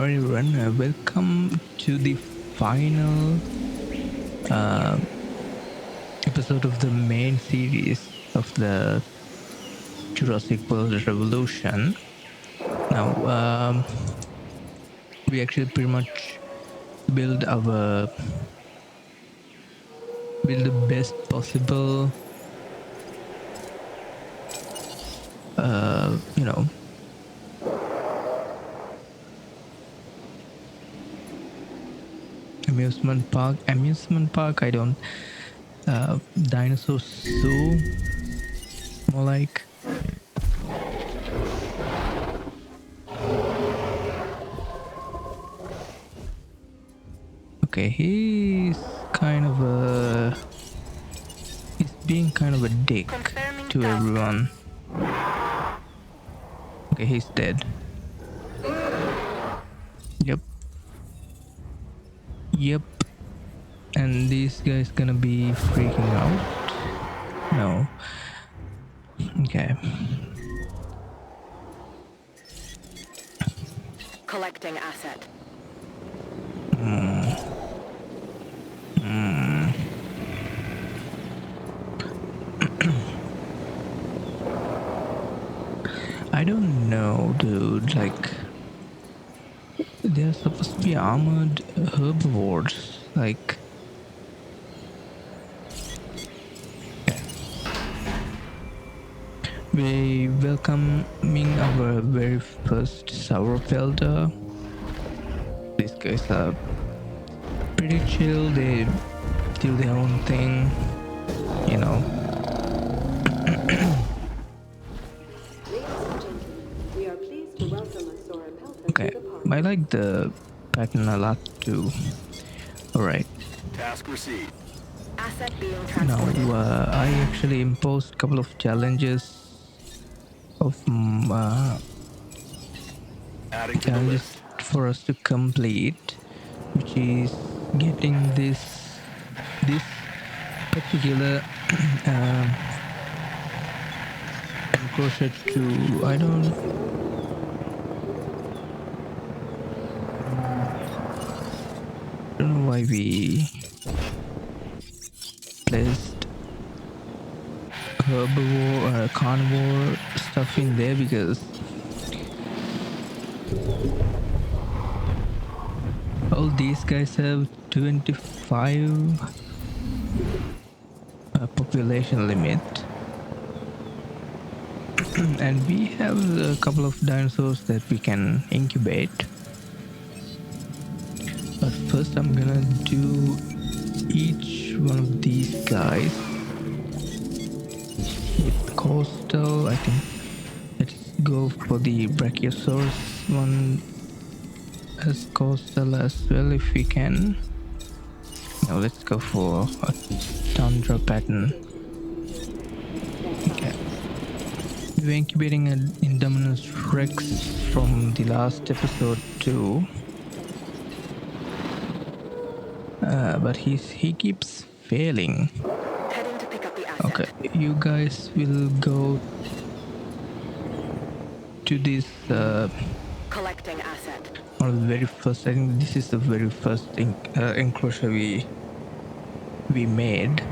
Alright everyone, welcome to the final episode of the main series of the Jurassic World Revolution. Now, we actually pretty much build the best possible, you know, amusement park. I don't, dinosaur zoo, more like. Okay, he's being kind of a dick to everyone. Okay, he's dead. Yep. And this guy's gonna be freaking out. No. Okay. Collecting asset. I don't know, dude. Like, they're supposed to be armored herbivores. Like, we welcoming our very first sauropelter. These guys are pretty chill. They do their own thing, you know. Okay, I like the pattern a lot too. Alright. Task received. Asset being Now, transported. I actually imposed a couple of challenges Adding to the list. for us to complete, which is getting this particular enclosure to, I don't know why we placed herbivore or carnivore stuff in there, because all these guys have 25 population limit. And we have a couple of dinosaurs that we can incubate. But first I'm gonna do each one of these guys with coastal. I think let's go for the brachiosaurus one as coastal as well if we can. Now let's go for a tundra pattern. Okay. We're incubating an Indominus Rex from the last episode too. But he keeps failing. Heading to pick up the asset. Okay, you guys will go to this Collecting asset. one of the very first. I think this is the very first enclosure we made.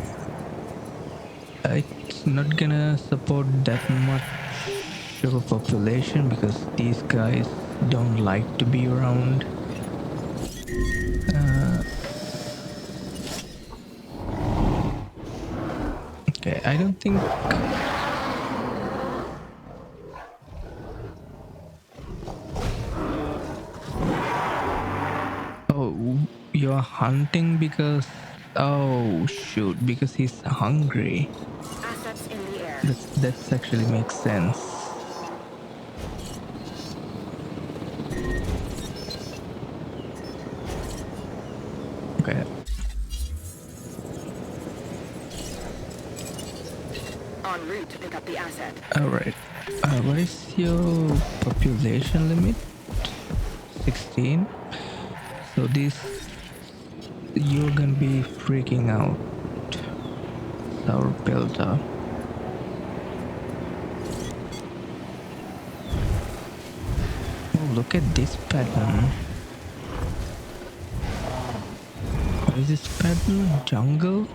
It's not gonna support that much of a population because these guys don't like to be around. Okay, I don't think. Oh, you're hunting because. Oh shoot! Because he's hungry. Assets in the air. That's actually makes sense. Okay. En route to pick up the asset. Alright. What is your population limit? 16. So this, you're gonna be freaking out. Our builder. Oh, look at this pattern. Is this pattern jungle?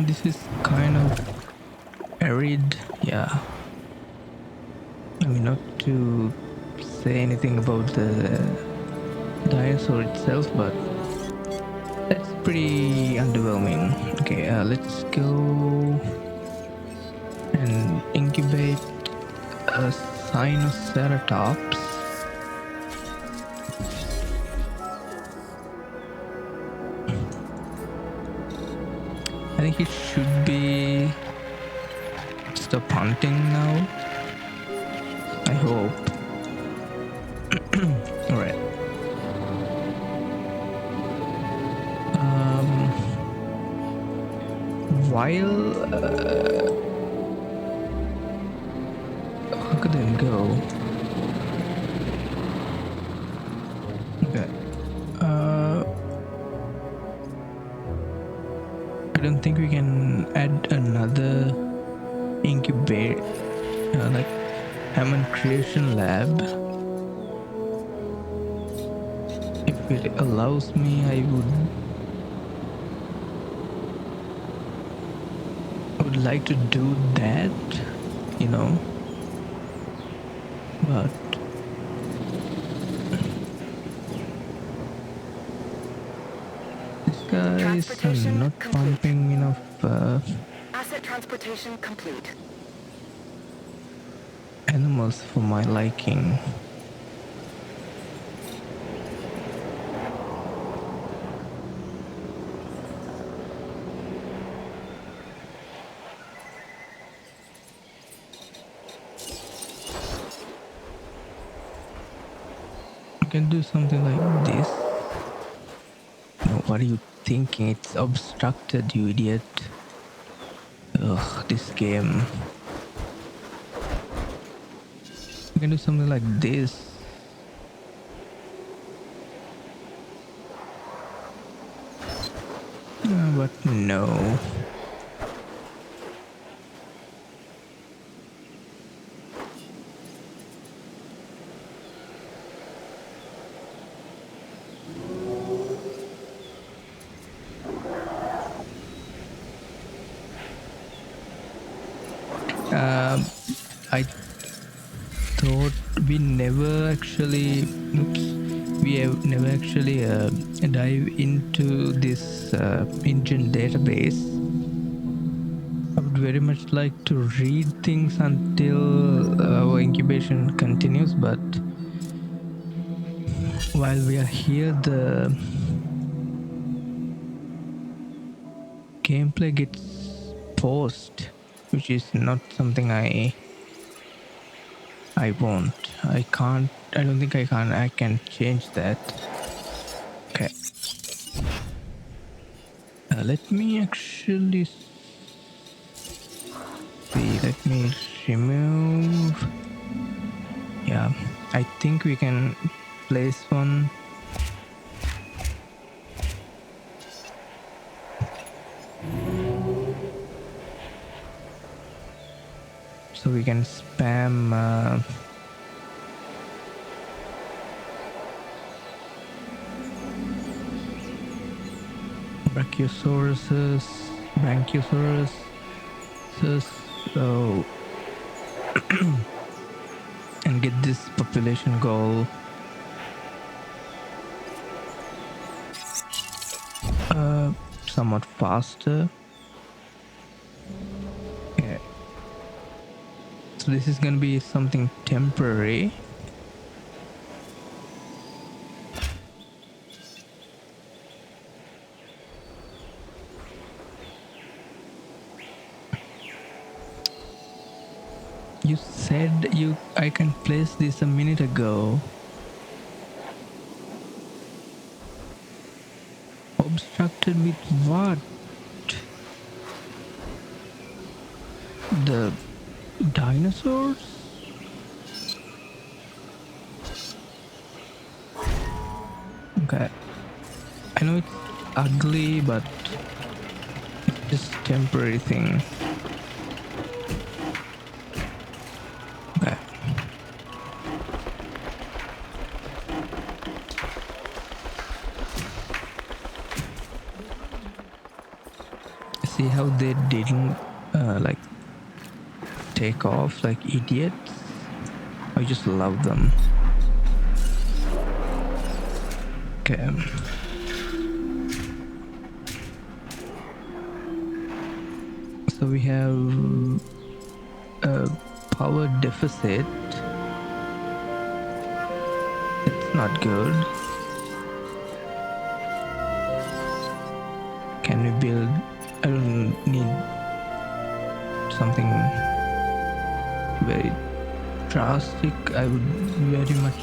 This is kind of arid, yeah. I mean, not to say anything about the dinosaur itself, but that's pretty underwhelming. Okay, let's go and incubate a Sinoceratops. I think it should be stop hunting now. I hope. Alright. While look at them go. Okay. I don't think we can add another incubator, like Hammond Creation Lab. If it allows me, I would like to do that, you know, but these guys are not pumping enough Asset transportation complete. animals for my liking. You can do something like this. No, what are you thinking? It's obstructed, you idiot. Ugh, this game. You can do something like this. But no. I thought we never actually, we have never actually dive into this InGen database. I would very much like to read things until our incubation continues, but while we are here, the gameplay gets paused, which is not something I want. I can't. I don't think I can. I can change that. Okay. Let me actually see. Let me remove. Yeah, I think we can place one. So we can spam Brachiosauruses, so and get this population goal. Somewhat faster. Yeah. So this is gonna be something temporary. You said I can place this a minute ago. Obstructed with what? The dinosaurs? Okay. I know it's ugly, but it's just temporary thing. Okay. See how they didn't like take off like idiots? I just love them. Okay. So we have a power deficit. It's not good. Can we build? I don't need something very drastic. I would very much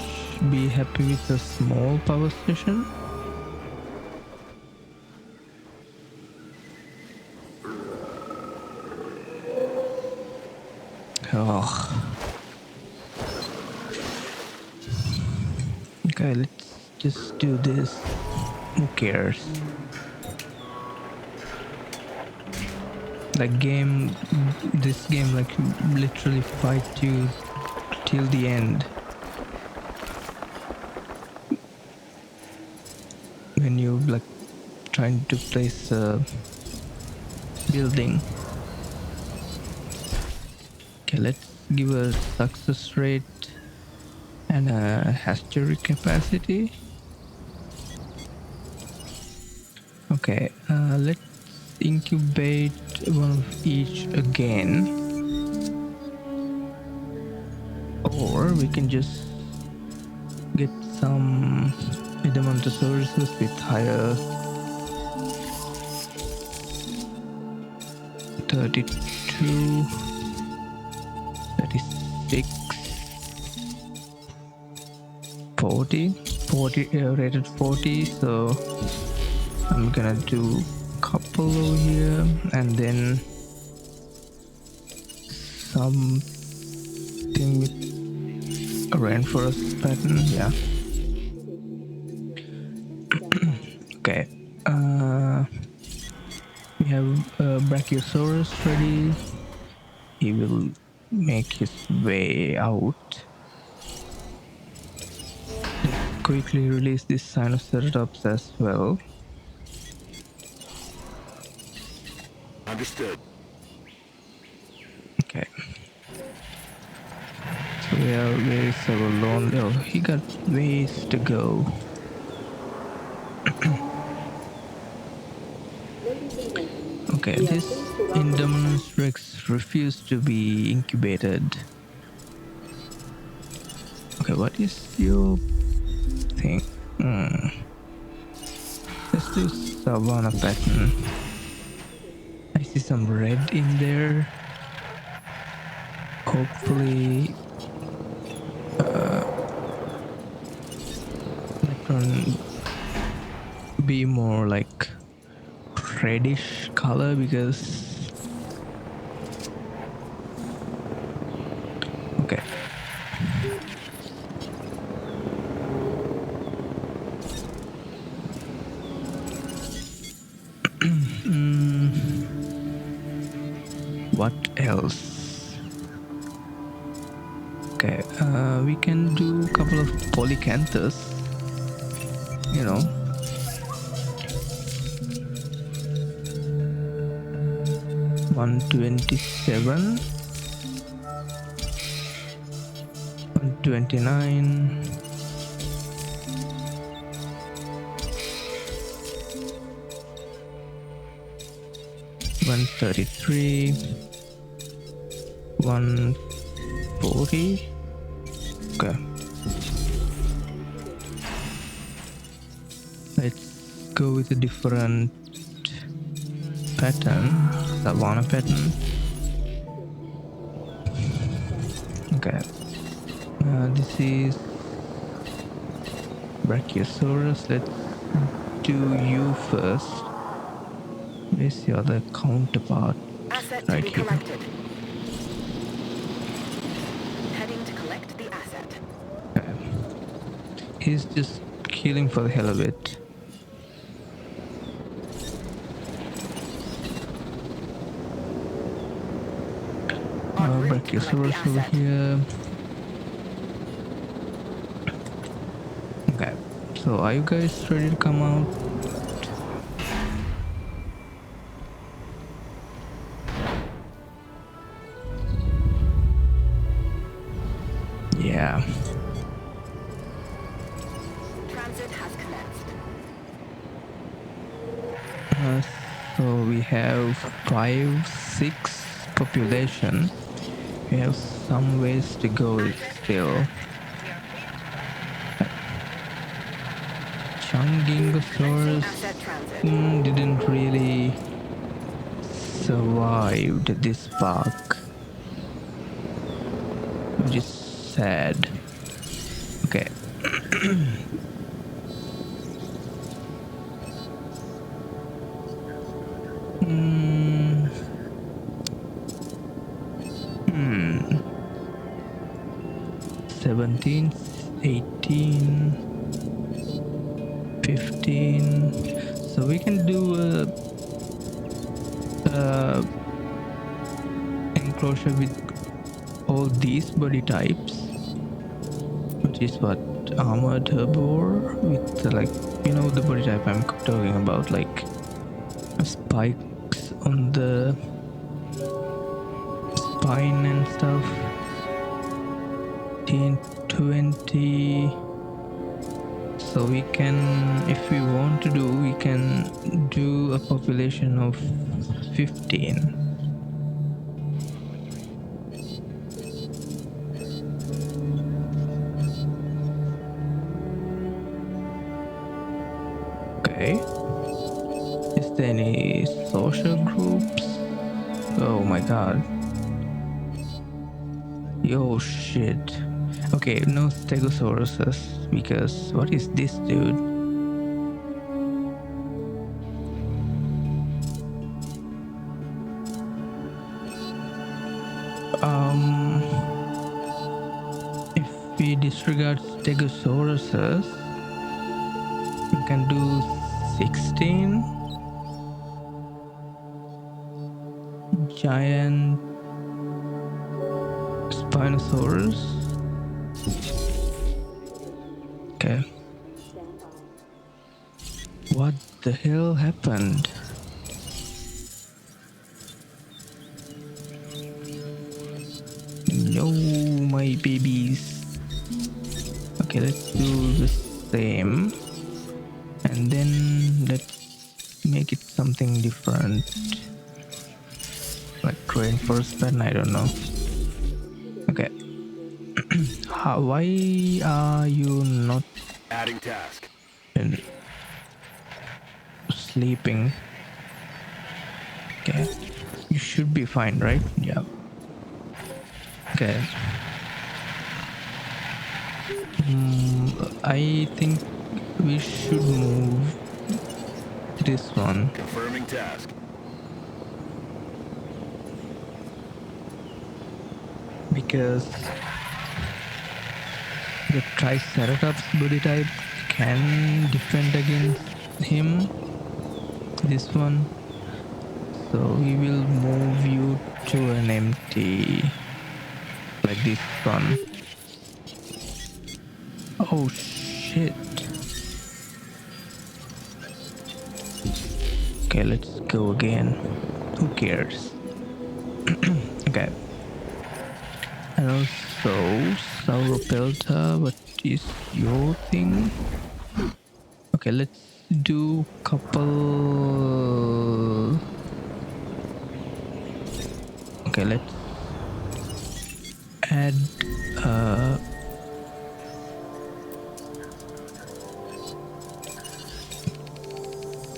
be happy with a small power station. Oh. Okay, let's just do this. Who cares? Like this game like literally fight you till the end. When you like trying to place a building. Okay, let's give a success rate and a hatchery capacity. Okay, let's incubate one of each again, or we can just get some Edemontosauruses with higher 32, 36, 40, rated 40. So I'm gonna do a couple over here and then something with a rainforest pattern. Yeah. Okay. We have Brachiosaurus ready. He will make his way out. Quickly release this Sinoceratops as well. Understood. Okay. So we are very so lonely. Oh, he got ways to go. Okay, this Indominus Rex refused to be incubated. Okay, what is your thing? Let's do Savannah pattern. I see some red in there. Hopefully it can be more like reddish color because okay. What else? Okay, we can do a couple of polycanthus, you know. 127, 129, 133, 140. Okay. Let's go with a different pattern, Savannah pattern. Okay. This is Brachiosaurus. Let's do you first. Where's your other counterpart? Asset to Right be here. collected. Heading to collect the asset. Okay. He's just killing for the hell of it. Brachiosaurus over here. Okay, so are you guys ready to come out? Uh, so we have 5, 6 population. We have some ways to go still. Commencing Chungingosaurus asset transit. didn't really survive this park, which is sad. Okay. Hmm. 17, 18, 15. So we can do a enclosure with all these body types, which is what armored herbivore with like, you know, the body type I'm talking about, like spikes on the spine and stuff. 10, 20. So we can, if we want to do, we can do a population of 15. Okay. Is there any social groups? Oh my god. Yo shit. Okay, no stegosauruses, because what is this dude? If we disregard stegosauruses, we can do 16 giant Spinosaurus. Okay. What the hell happened? No, my babies. Okay, let's do the same. And then let's make it something different. Like rainforest pattern, I don't know. Okay. Why are you not Adding task. sleeping? Okay. You should be fine, right? Yeah. Okay. I think we should move this one Confirming task. because the Triceratops body type can defend against him. This one. So we will move you to an empty, like this one. Oh shit. Okay, let's go again. Who cares? Okay. And also, Sauropelta, what is your thing? Okay, let's do couple. Okay, let's add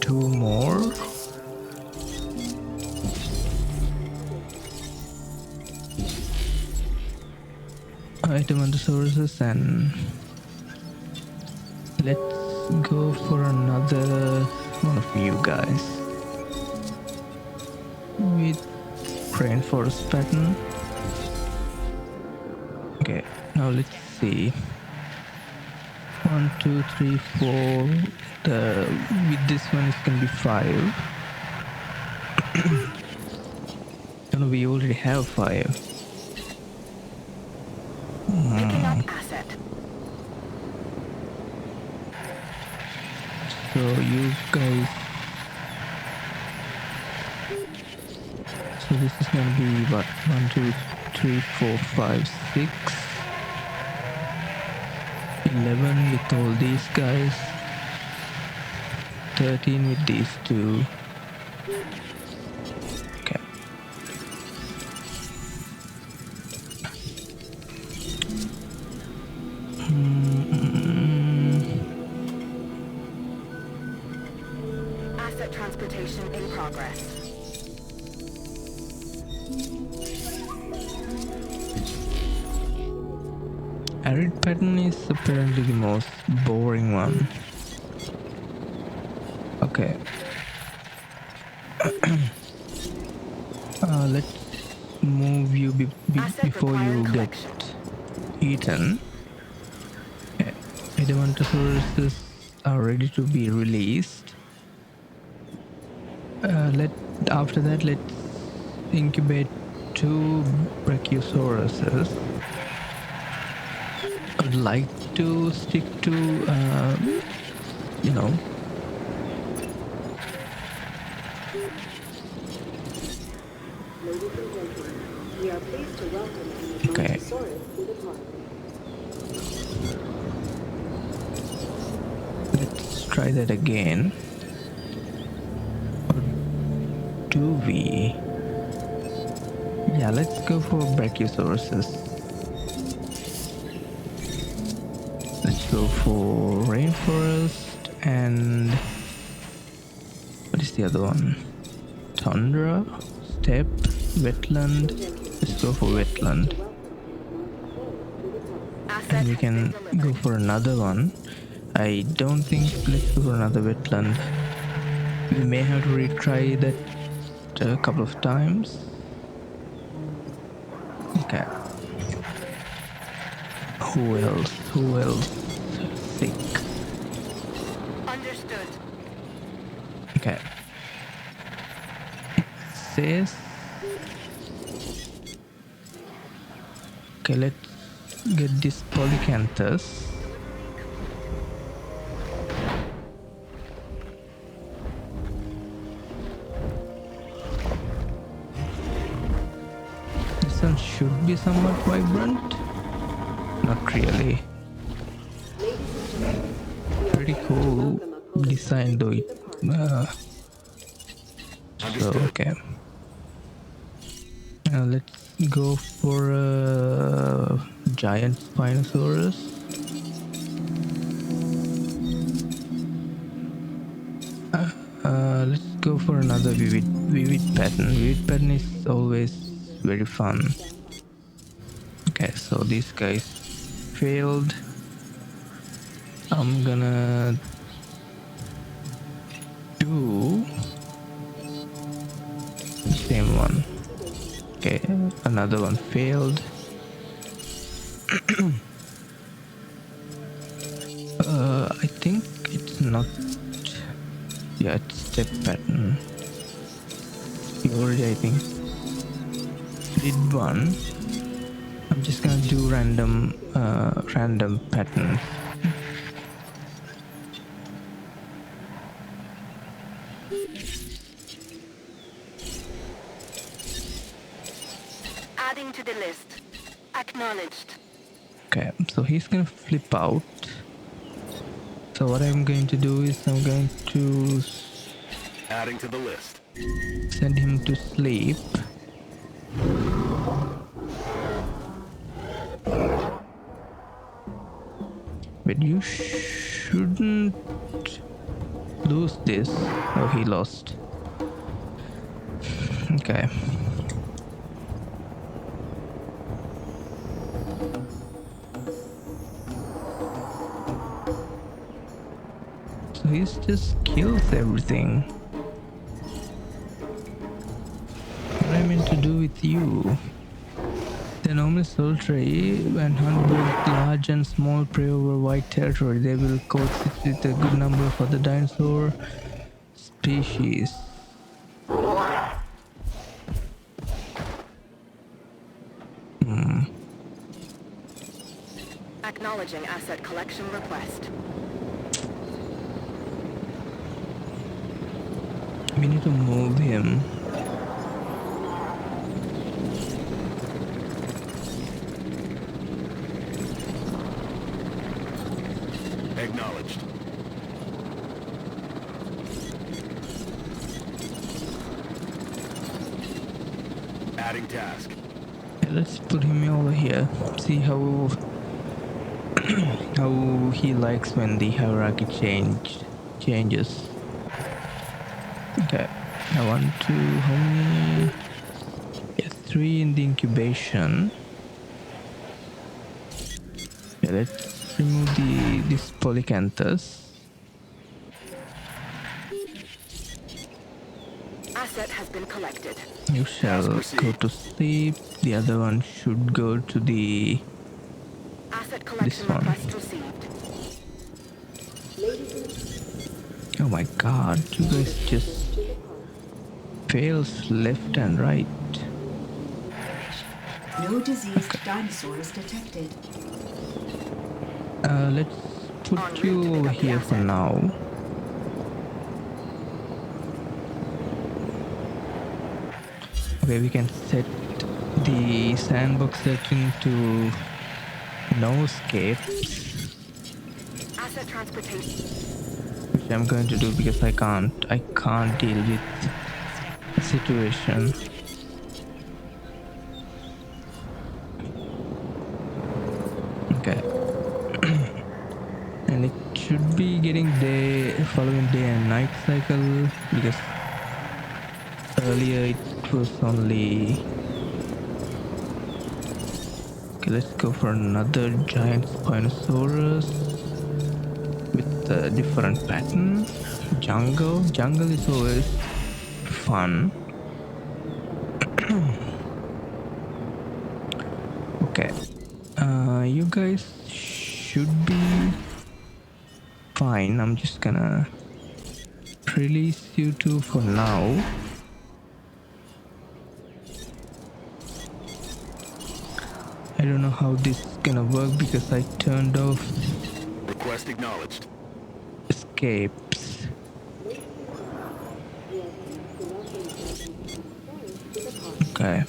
two more. Item under sources, and let's go for another one of you guys with rainforest pattern. Okay, now let's see. 1, 2, 3, 4. With this one it's gonna be 5. No, we already have 5. Picking up asset. So you guys. So this is gonna be what? 1, 2, 3, 4, 5, 6. 11 with all these guys. 13 with these two. Okay. Asset transportation in progress. Arid pattern is apparently the most boring one. Okay. Let's move you Asset before requiring you get collection. eaten. Edamantosauruses are ready to be released. After that, let's incubate 2 brachiosauruses. I'd like to stick to, you know, Ladies and gentlemen, we are pleased to welcome an okay. Edmontosaurus to the park. Let's try that again. Or do we? Yeah, let's go for brachiosauruses. Let's go for rainforest and what is the other one? Tundra, steppe, wetland. Let's go for wetland. Asset And we has been can delivered. go for another one. I don't think, let's go for another wetland. We may have to retry that a couple of times. Okay. Who else? Who else? Thick. Understood. Okay. Says. Okay, let's get this polycanthus. This one should be somewhat vibrant. Not really. Pretty cool design though. So okay. Let's go for a giant Spinosaurus. Let's go for another vivid pattern. Vivid pattern is always very fun. Okay, so these guys failed. I'm gonna do the same one. Okay, another one failed. I think it's not. Yeah, it's step pattern. We already, I think, did one. I'm just gonna do random patterns. Adding to the list. Acknowledged. Okay, so he's gonna flip out. So what I'm going to do is I'm going to Adding to the list. send him to sleep. But you shouldn't lose this. Oh, he lost. Okay. So he just kills everything. What I meant to do with you? They normally solitary when hunt both large and small prey over wide territory. They will coexist with a good number of other dinosaur species. Acknowledging asset collection request. We need to move him. Acknowledged. Adding task. Okay, let's put him over here. See how he likes when the hierarchy changes. Okay, I want to how many? Yeah, 3 in the incubation. Okay, let's remove this polycanthus. Asset has been collected. You Task shall go received. to sleep. The other one should go to the Asset this collection one. request received. Oh my god, you guys just fails left and right. No diseased dinosaurs detected. Let's put En route to you pick over up the here for asset. now. Okay, we can set the sandbox setting to no escapes, Asset transportation. which I'm going to do because I can't deal with the situation. Okay. And it should be getting day following day and night cycle because earlier it was only. Okay, let's go for another giant Spinosaurus with a different pattern. Jungle is always fun. Okay, you guys should be fine. I'm just gonna release you two for now. I don't know how this is gonna work because I turned off Request acknowledged. escapes. Okay.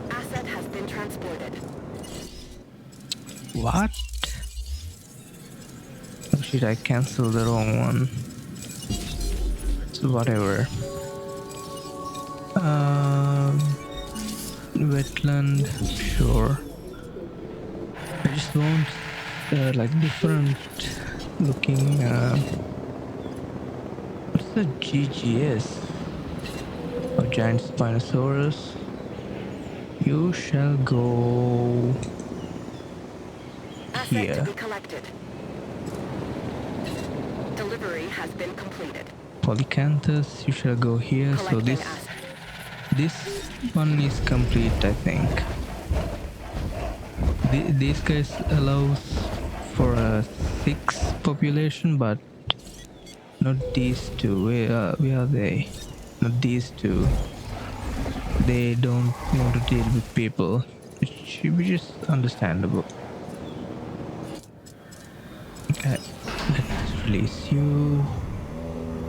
Asset has been transported. What? Oh shit, I canceled the wrong one. So whatever. Wetland, sure. I just want like different looking. What's the GGS? Oh, giant Spinosaurus. You shall go Asset to here. be collected. Delivery has been completed. Polycanthus, you shall go here. So Collecting this asset. one is complete, I think. These guys allows for a 6 population, but not these two. Where are they? Not these two. They don't want to deal with people, which is understandable. Okay, let's release you.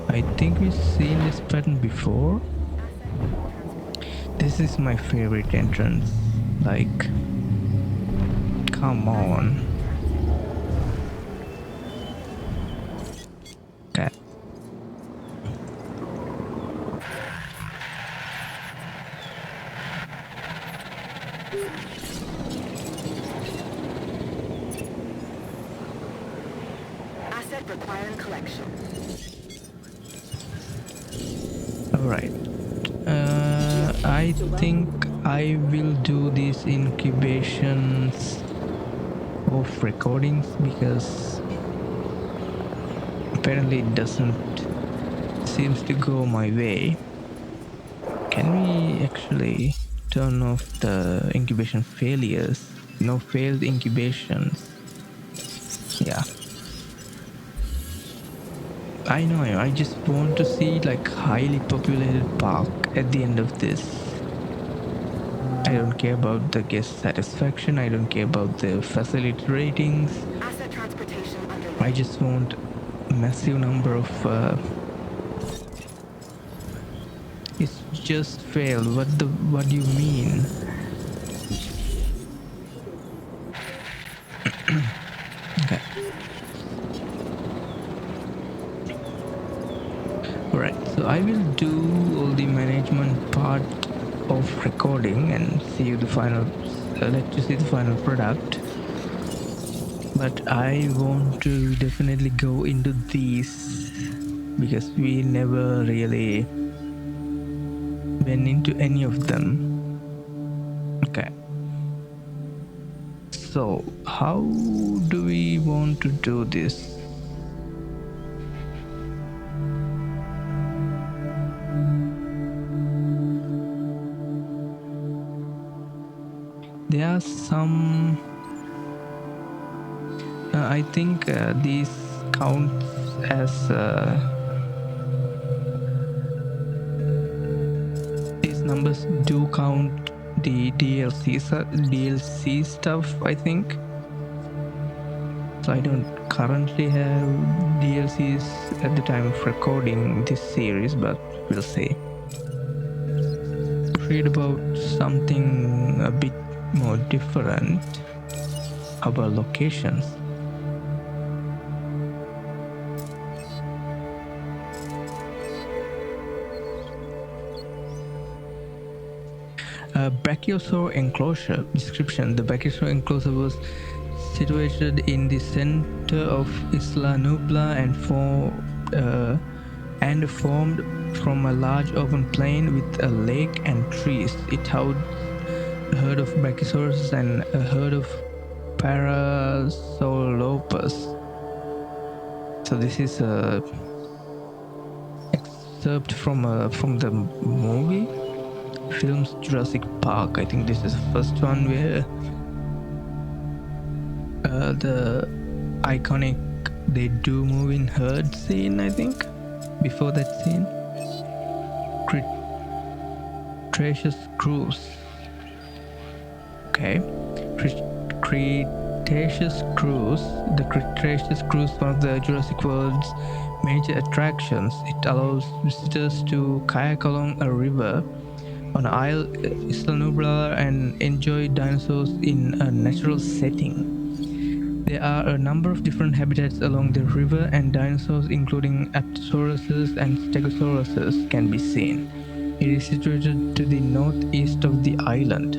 I think we've seen this pattern before. This is my favorite entrance. Like, come on. Okay. Asset requiring collection. Alright. I think I will do these incubations of recordings because apparently it doesn't seems to go my way. Can we actually turn off the incubation failures? No failed incubations. Yeah. I know, I just want to see like highly populated park at the end of this. I don't care about the guest satisfaction, I don't care about the facility ratings. Asset transportation underway. I just want massive number of it's just failed. What do you mean? Okay. Alright, so I will do all the management part of recording and see you the final let you see the final product. But I want to definitely go into these because we never really went into any of them. Okay. So how do we want to do this? There are some I think these counts as these numbers do count the DLC stuff, I think. So I don't currently have DLCs at the time of recording this series, but we'll see. Read about something a bit more different about locations. Brachiosaur enclosure description. The Brachiosaur enclosure was situated in the center of Isla Nubla and formed from a large open plain with a lake and trees. It housed a herd of Brachiosaurus and a herd of Parasaurolophus. So this is a excerpt from the movie films Jurassic Park. I think this is the first one where the iconic they do move in herd scene. I think before that scene, Cretaceous cruise. Okay, Cretaceous cruise. The Cretaceous cruise, one of the Jurassic World's major attractions. It allows visitors to kayak along a river on Isle Isla Nublar and enjoy dinosaurs in a natural setting. There are a number of different habitats along the river, and dinosaurs including Apatosauruses and Stegosauruses can be seen. It is situated to the northeast of the island.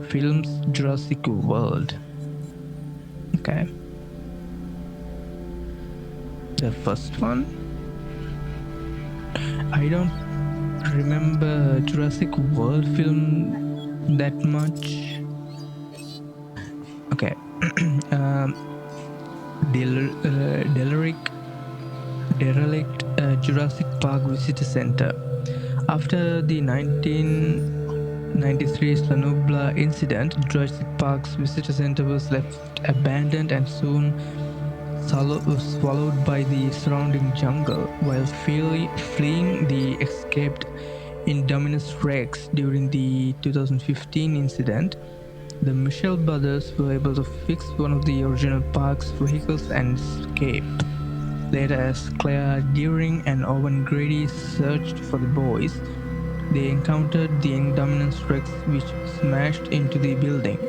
Films Jurassic World. Okay. The first one? I don't remember Jurassic World film that much. Okay. Derelict Jurassic Park Visitor Center. After the 1993 Slanubla incident, Jurassic Park's visitor center was left abandoned and soon swallowed by the surrounding jungle. While fleeing the escaped Indominus Rex during the 2015 incident, the Michel brothers were able to fix one of the original park's vehicles and escape. Later, as Claire Deering and Owen Grady searched for the boys, they encountered the Indominus Rex, which smashed into the building.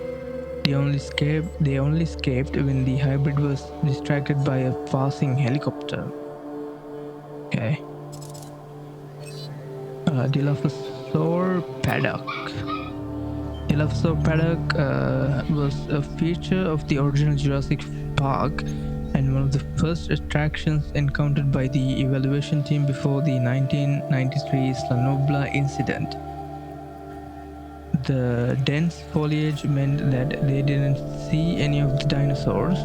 They only escaped when the hybrid was distracted by a passing helicopter. Okay. Dilophosaur Paddock. Dilophosaur Paddock was a feature of the original Jurassic Park and one of the first attractions encountered by the evaluation team before the 1993 Slanobla incident. The dense foliage meant that they didn't see any of the dinosaurs.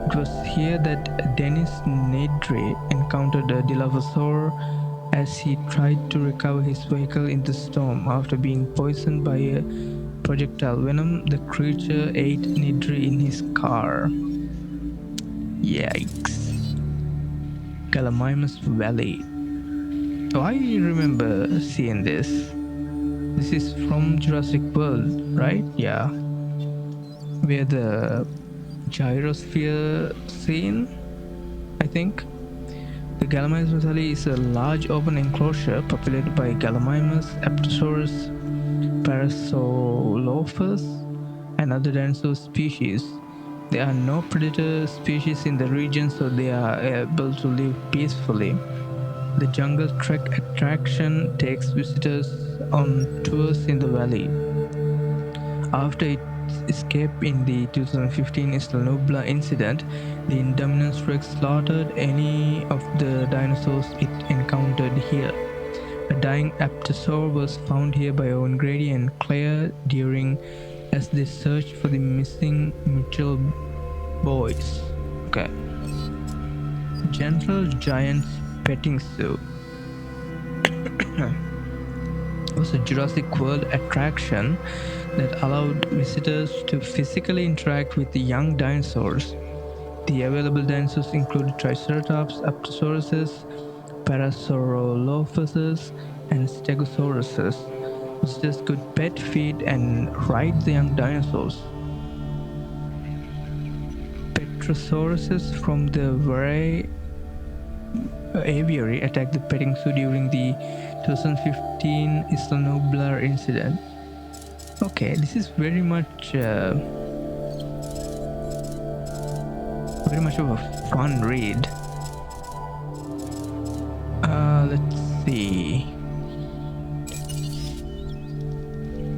It was here that Dennis Nedry encountered a Dilophosaur as he tried to recover his vehicle in the storm. After being poisoned by a projectile venom, the creature ate Nedry in his car. Yikes. Gallimimus Valley. Oh, I remember seeing this. This is from Jurassic World, right? Yeah. Where the gyrosphere scene, I think. The Gallimimus Valley is a large open enclosure populated by Gallimimus, Apatosaurus, Parasaurolophus, and other dinosaur species. There are no predator species in the region, so they are able to live peacefully. The Jungle Trek attraction takes visitors on tours in the valley. After its escape in the 2015 Isla Nubla incident, the Indominus Rex slaughtered any of the dinosaurs it encountered here. A dying apatosaur was found here by Owen Grady and Claire during as they searched for the missing Mitchell boys. Okay. Gentle Giant's Petting Zoo was a Jurassic World attraction that allowed visitors to physically interact with the young dinosaurs. The available dinosaurs included Triceratops, Apatosauruses, Parasaurolophuses, and Stegosauruses. Visitors could pet, feed, and ride the young dinosaurs. Petrosauruses from the aviary attacked the petting zoo during the 2015 Isla Nublar incident. Okay, this is very much of a fun read. Let's see.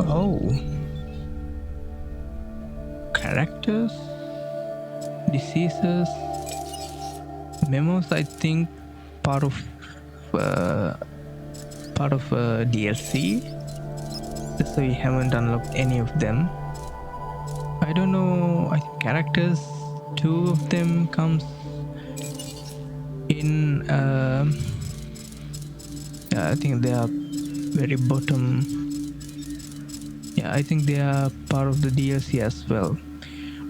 Oh, characters, diseases, memos. I think part of DLC. So we haven't unlocked any of them. I don't know. I think characters. 2 of them comes in. I think they are very bottom. Yeah, I think they are part of the DLC as well.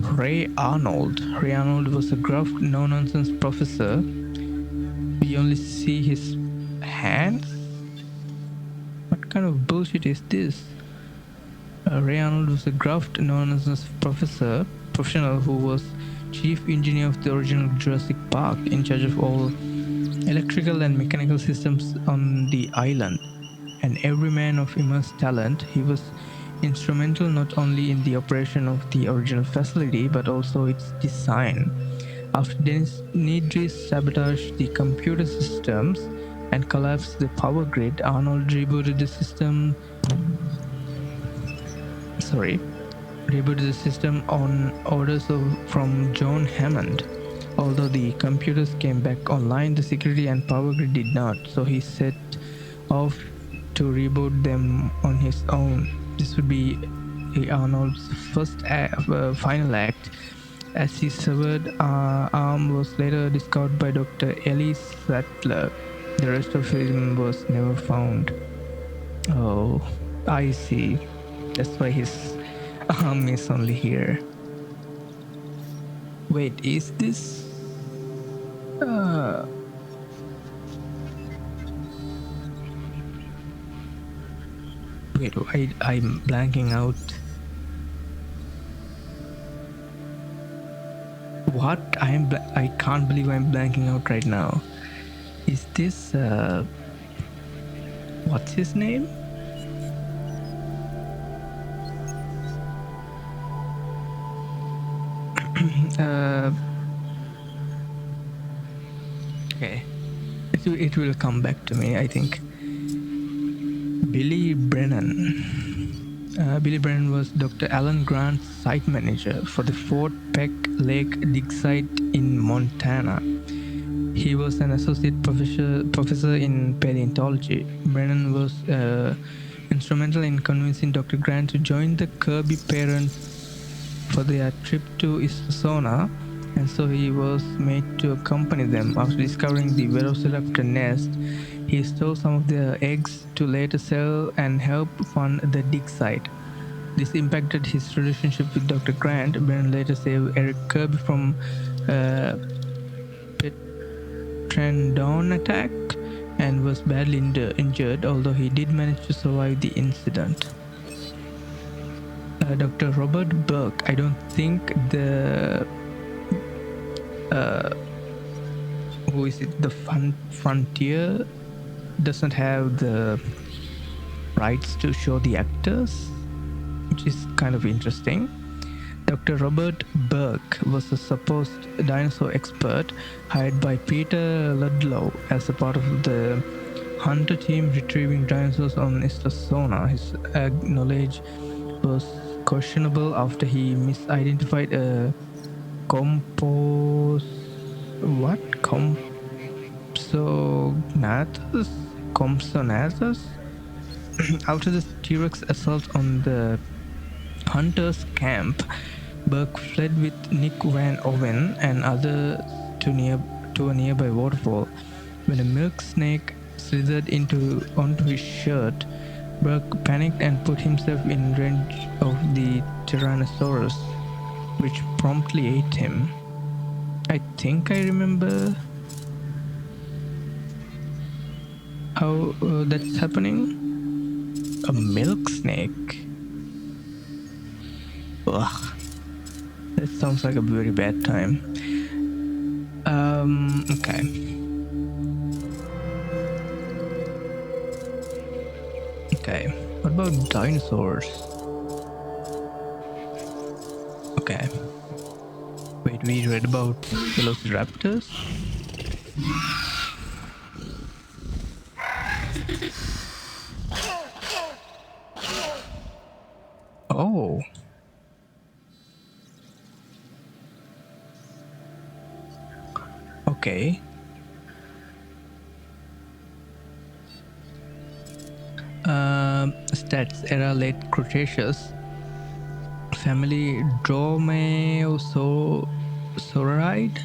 Ray Arnold. Ray Arnold was a gruff, no-nonsense professor. We only see his hands. What kind of bullshit is this? Ray Arnold was a gruff, no-nonsense professional who was chief engineer of the original Jurassic Park, in charge of all electrical and mechanical systems on the island. And every man of immense talent, he was instrumental not only in the operation of the original facility but also its design. After Dennis Nedry sabotaged the computer systems and collapsed the power grid, Arnold rebooted the system on orders from John Hammond. Although the computers came back online, the security and power grid did not, so he set off to reboot them on his own. This would be Arnold's first final act, as his severed arm was later discovered by Dr. Ellie Sattler. The rest of him was never found. Oh, I see. That's why his arm is only here. Wait, is this? Wait, I'm blanking out. What? I can't believe I'm blanking out right now. Is this what's his name? Okay, it will come back to me, I think. Billy Brennan. Billy Brennan was Dr. Alan Grant's site manager for the Fort Peck Lake dig site in Montana. He was an associate professor in paleontology. Brennan was instrumental in convincing Dr. Grant to join the Kirby parents for their trip to Arizona, and so he was made to accompany them. After discovering the Velociraptor nest, he stole some of their eggs to later sell and help fund the dig site. This impacted his relationship with Dr. Grant. Brennan later saved Eric Kirby from Petrandon attack and was badly injured, although he did manage to survive the incident. Dr. Robert Burke. I don't think the who who is it? The Frontier doesn't have the rights to show the actors, which is kind of interesting. Dr. Robert Burke was a supposed dinosaur expert hired by Peter Ludlow as a part of the hunter team retrieving dinosaurs on Istosona. His knowledge was questionable after he misidentified a Compsognathus after the T-Rex assault on the hunters' camp. Burke fled with Nick Van Owen and others to a nearby waterfall. When a milk snake slithered onto his shirt, Burke panicked and put himself in range of the Tyrannosaurus, which promptly ate him. I think I remember how that's happening. A milk snake. Ugh. That sounds like a very bad time. Okay. Okay. What about dinosaurs? Okay. Wait, we read about velociraptors? Oh. Okay. Stats: era late Cretaceous. Family Dromaeosauride.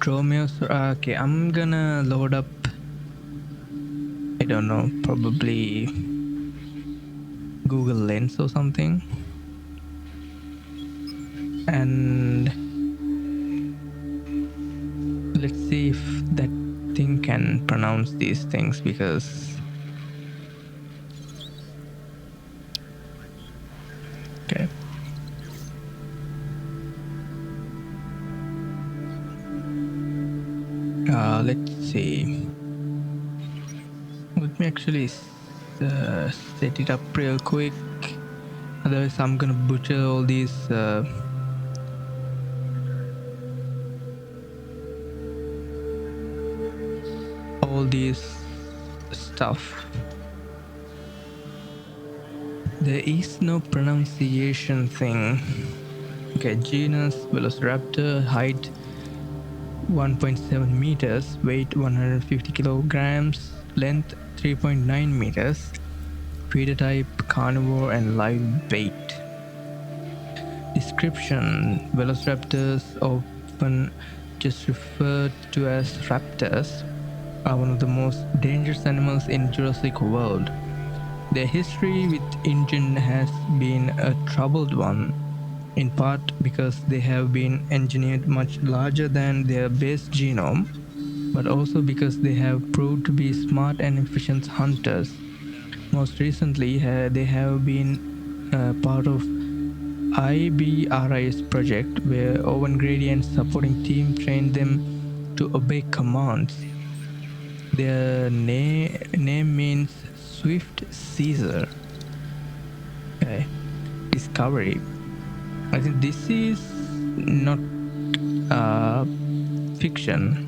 Okay, I'm gonna load up. I don't know, probably Google Lens or something. And let's see if that thing can pronounce these things, because okay. Let's see. Let me actually set it up real quick. Otherwise, I'm gonna butcher all these. All these stuff. There is no pronunciation thing. Okay, genus Velociraptor, height 1.7 meters, weight 150 kilograms, length 3.9 meters, feeder type carnivore and live bait. Description: Velociraptors, often just referred to as raptors, are one of the most dangerous animals in Jurassic World. Their history with InGen has been a troubled one, in part because they have been engineered much larger than their base genome, but also because they have proved to be smart and efficient hunters. Most recently, they have been part of IBRI's project, where Owen Grady and supporting team trained them to obey commands. Their name means Swift Caesar. Okay. Discovery. I think this is not fiction.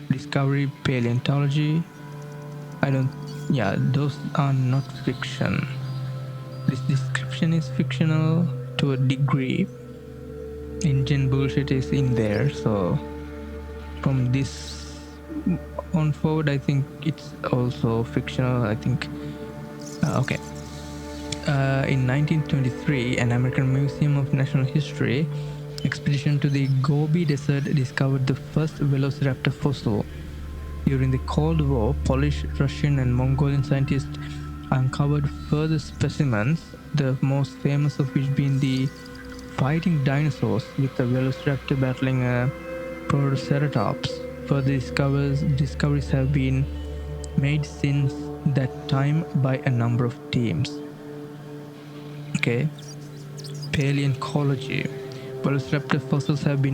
Discovery, paleontology. Yeah, those are not fiction. This description is fictional to a degree. InGen bullshit is in there, so from this on forward, I think it's also fictional. I think. Okay. In 1923, an American Museum of Natural History expedition to the Gobi Desert discovered the first velociraptor fossil. During the Cold War, Polish, Russian, and Mongolian scientists uncovered further specimens, the most famous of which being the fighting dinosaurs, with the velociraptor battling a Protoceratops. Further discoveries have been made since that time by a number of teams. Okay. Paleontology. Velociraptor fossils have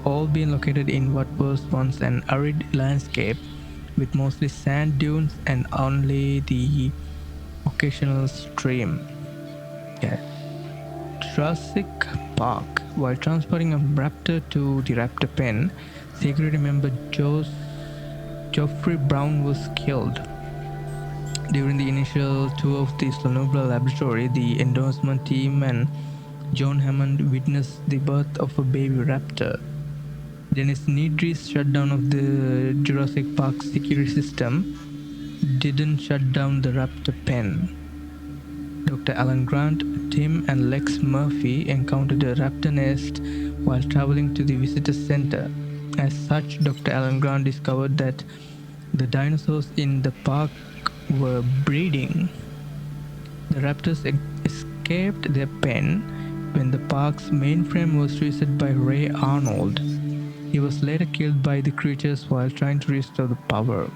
all been located in what was once an arid landscape with mostly sand dunes and only the occasional stream. Yeah. Jurassic Park. While transporting a raptor to the raptor pen, security member Geoffrey Brown was killed. During the initial tour of the Slonobra laboratory, the endorsement team and John Hammond witnessed the birth of a baby raptor. Dennis Nedry's shutdown of the Jurassic Park security system didn't shut down the raptor pen. Dr. Alan Grant, Tim, and Lex Murphy encountered a raptor nest while traveling to the visitor center. As such, Dr. Alan Grant discovered that the dinosaurs in the park were breeding. The raptors escaped their pen when the park's mainframe was reset by Ray Arnold. He was later killed by the creatures while trying to restore the power.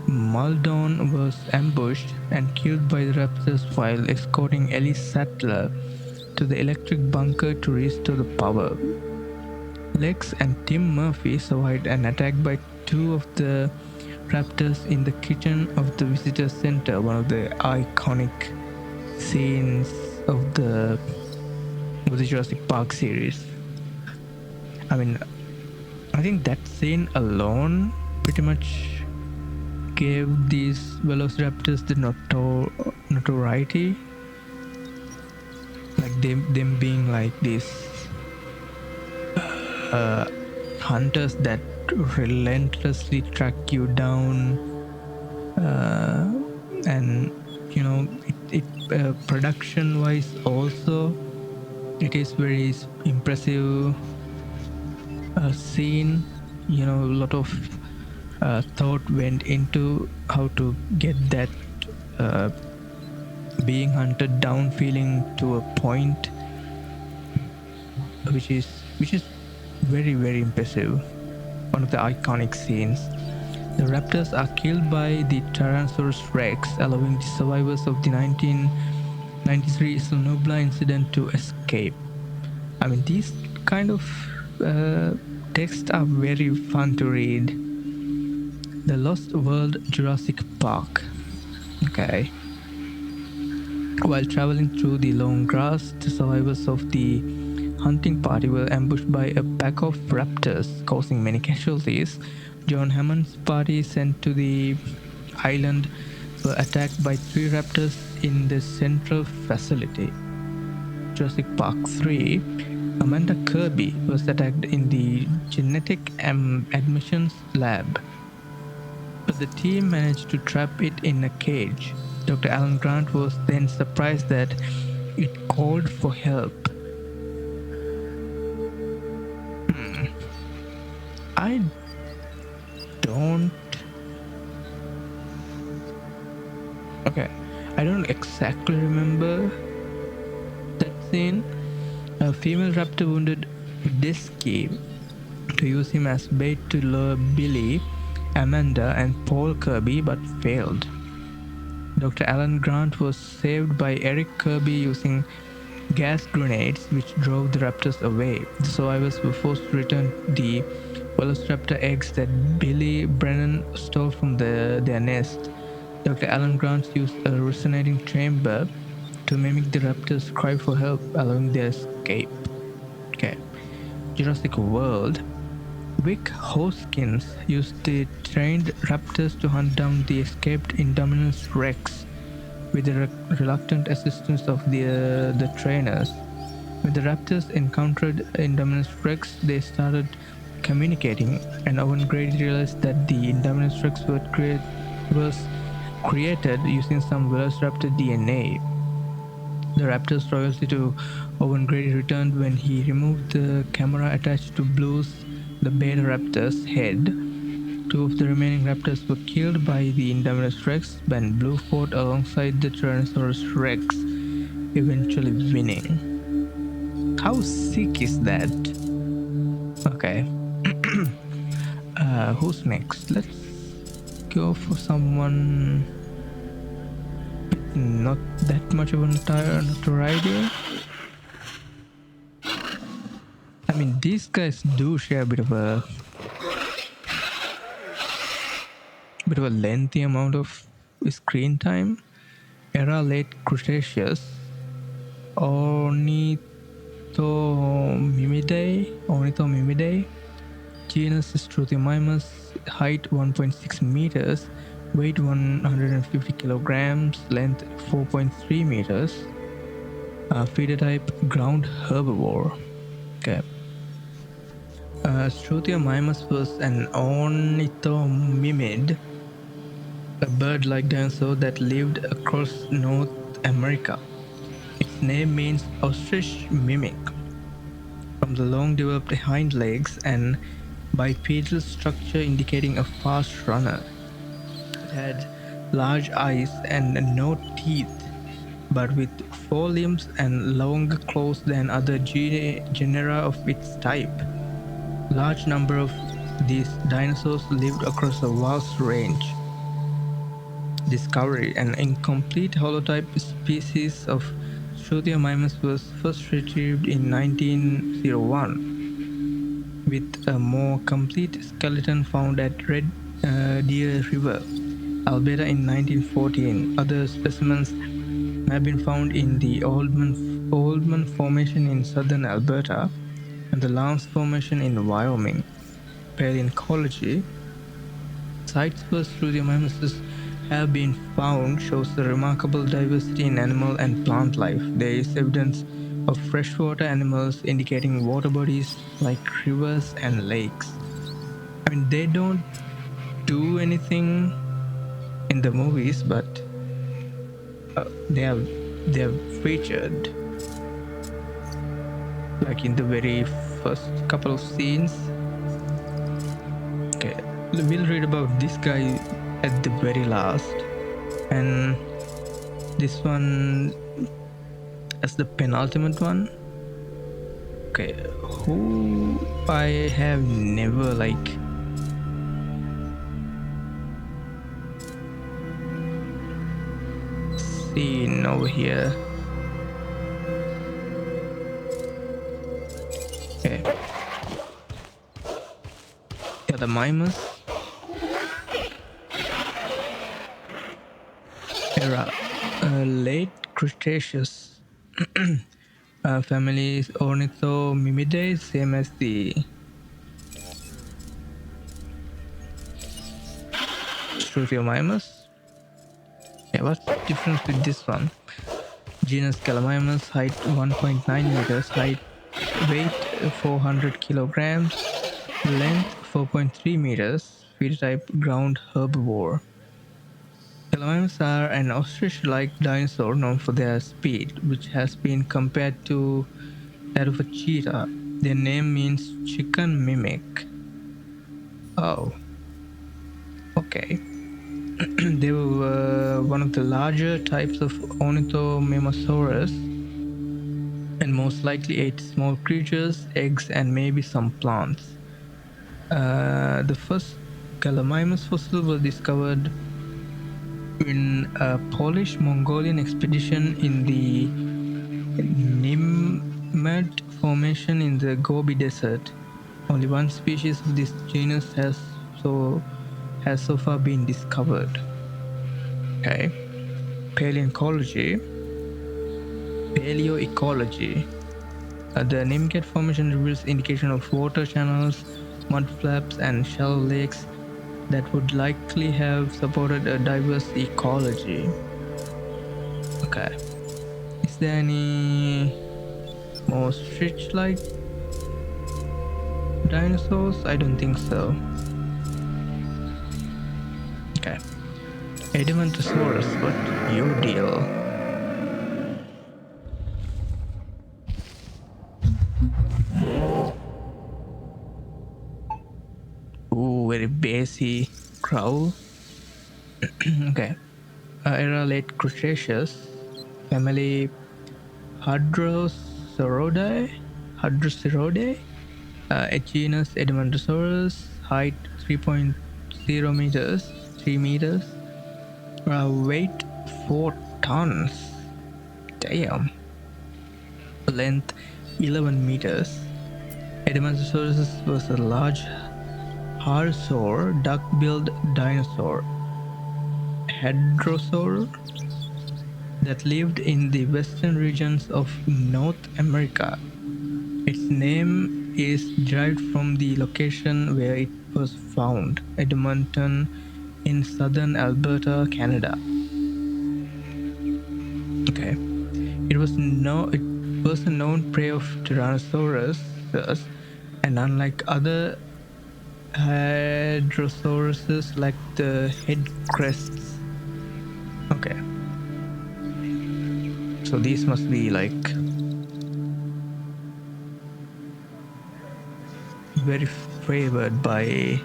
Muldoon was ambushed and killed by the raptors while escorting Ellie Sattler to the electric bunker to restore the power. Lex and Tim Murphy survived an attack by two of the raptors in the kitchen of the visitor center, one of the iconic scenes of the Jurassic Park series. I mean, I think that scene alone pretty much gave these velociraptors the notoriety, like them being like these hunters that relentlessly track you down, and you know it production wise also it is very impressive scene. You know, a lot of thought went into how to get that being hunted down feeling to a point, which is very, very impressive. One of the iconic scenes. The raptors are killed by the Tyrannosaurus Rex, allowing the survivors of the 1993 Slonobra incident to escape. I mean, these kind of texts are very fun to read. The Lost World Jurassic Park. Okay. While traveling through the long grass, the survivors of the hunting party were ambushed by a pack of raptors, causing many casualties. John Hammond's party sent to the island were attacked by 3 raptors in the central facility. Jurassic Park 3, Amanda Kirby was attacked in the genetic admissions lab, but the team managed to trap it in a cage. Dr. Alan Grant was then surprised that it called for help. I don't exactly remember that scene. A female raptor wounded Disky to use him as bait to lure Billy, Amanda, and Paul Kirby, but failed. Dr. Alan Grant was saved by Eric Kirby using gas grenades, which drove the raptors away. The survivors were forced to return the velociraptor eggs that Billy Brennan stole from their nest. Dr. Alan Grant used a resonating chamber to mimic the raptors' cry for help, allowing their escape. Okay. Jurassic World. Vic Hoskins used the trained raptors to hunt down the escaped Indominus Rex with the reluctant assistance of the trainers. When the raptors encountered Indominus Rex, they started communicating, and Owen Grady realized that the Indominus Rex was created using some velociraptor DNA. The raptor's loyalty to Owen Grady returned when he removed the camera attached to Blue's, the beta raptor's head. 2 of the remaining raptors were killed by the Indominus Rex, and Blue fought alongside the Tyrannosaurus Rex, eventually winning. How sick is that? Okay. Who's next? Let's go for someone with not that much of a notoriety. mean, these guys do share a bit of a lengthy amount of screen time. Era late Cretaceous, Ornithomimidae, genus Struthiomimus, height 1.6 meters, weight 150 kilograms, length 4.3 meters, feeder type ground herbivore. Okay. Struthiomimus was an ornithomimid, a bird-like dinosaur that lived across North America. Its name means ostrich mimic, from the long-developed hind legs and bipedal structure indicating a fast runner. It had large eyes and no teeth, but with 4 limbs and longer claws than other genera of its type. Large number of these dinosaurs lived across a vast range. Discovery: an incomplete holotype species of Struthiomimus was first retrieved in 1901, with a more complete skeleton found at Red Deer River, Alberta in 1914. Other specimens have been found in the Oldman Formation in southern Alberta and the Lance Formation in Wyoming. Paleontology: sites where Struthiomimuses have been found shows a remarkable diversity in animal and plant life. There is evidence of freshwater animals indicating water bodies like rivers and lakes. I mean, they don't do anything in the movies, but they have featured, like in the very first couple of scenes. Okay, we'll read about this guy at the very last, and this one as the penultimate one. Okay, who I have never seen over here. Okay, yeah, the Mimus era, late Cretaceous. Family is Ornithomimidae, same as the Struthiomimus. Yeah, what's the difference with this one? Genus Calamimus, height 1.9 meters, weight 400 kilograms, length 4.3 meters, feeder type ground herbivore. Calamimus are an ostrich-like dinosaur known for their speed, which has been compared to that of a cheetah. Their name means chicken mimic. Oh, okay. They were one of the larger types of Ornithomimosaurus and most likely ate small creatures, eggs, and maybe some plants. The first Gallimimus fossil was discovered in a Polish Mongolian expedition in the Nimrud Formation in the Gobi Desert. Only one species of this genus has so far been discovered. Okay. Paleoecology. The Nimrud Formation reveals indication of water channels, mud flaps, and shallow lakes that would likely have supported a diverse ecology. Okay. Is there any more ostrich-like dinosaurs? I don't think so. Okay. Edmontosaurus, what your deal? Ooh, very bassy growl. Okay. Era late Cretaceous. Family Hadrosauroidae. A genus Edmontosaurus. Height 3.0 meters. 3 meters. Weight 4 tons. Damn. Length 11 meters. Edmontosaurus was a large hardsaur, duck-billed dinosaur hadrosaur that lived in the western regions of North America. Its name is derived from the location where it was found, Edmonton in southern Alberta, Canada. Okay. It was a known prey of Tyrannosaurus, and unlike other hadrosauruses lacked the head crests. Okay. So these must be like very favored by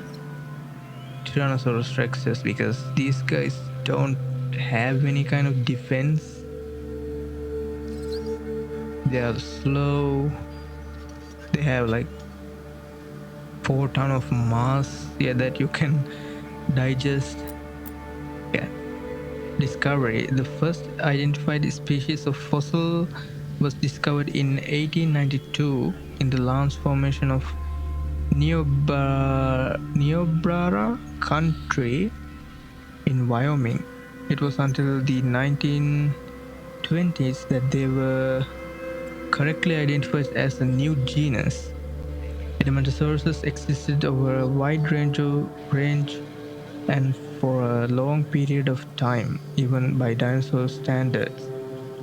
Tyrannosaurus rexes because these guys don't have any kind of defense. They are slow. They have like 4 tons of mass, that you can digest. Yeah. Discovery. The first identified species of fossil was discovered in 1892 in the Lance Formation of Niobrara Country in Wyoming. It was until the 1920s that they were correctly identified as a new genus. Edmontosaurus existed over a wide range and for a long period of time, even by dinosaur standards.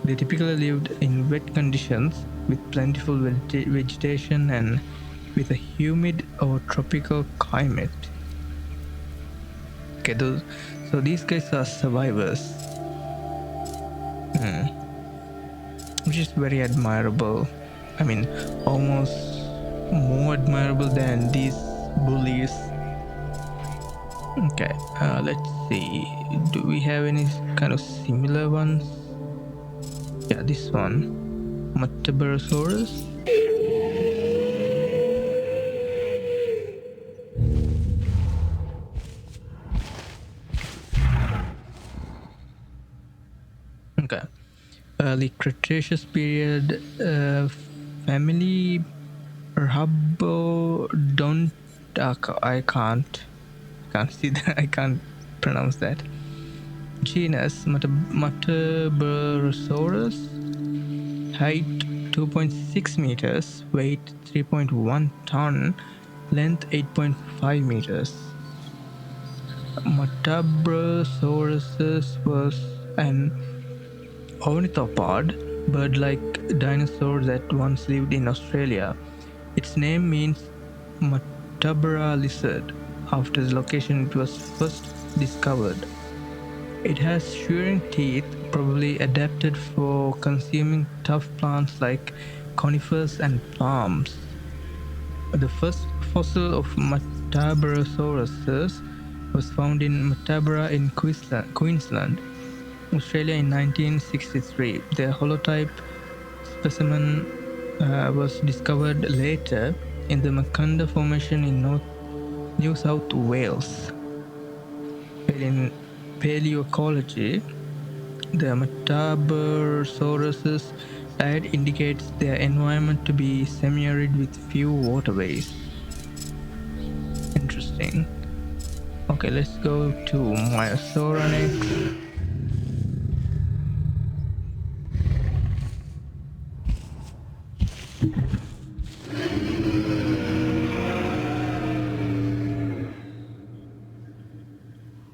They typically lived in wet conditions with plentiful vegetation and with a humid or tropical climate. Okay, so these guys are survivors, which is very admirable. I mean, almost more admirable than these bullies. Okay, let's see. Do we have any kind of similar ones? Yeah, this one. Metabarosaurus. Okay. Early Cretaceous period, family Rhabdodont. I can't see that. I can't pronounce that. Genus Metabarosaurus. Height 2.6 meters. Weight 3.1 ton. Length 8.5 meters. Metabarosaurus was an ornithopod, bird-like dinosaur that once lived in Australia. Its name means Matabara lizard, after the location it was first discovered. It has shearing teeth, probably adapted for consuming tough plants like conifers and palms. The first fossil of Metabarosaurus was found in Matabara in Queensland, Australia in 1963. The holotype specimen was discovered later in the Mackunda Formation in New South Wales. In paleoecology, the Metabarosaurus diet indicates their environment to be semi-arid with few waterways. Interesting. Okay, let's go to Myosaura next.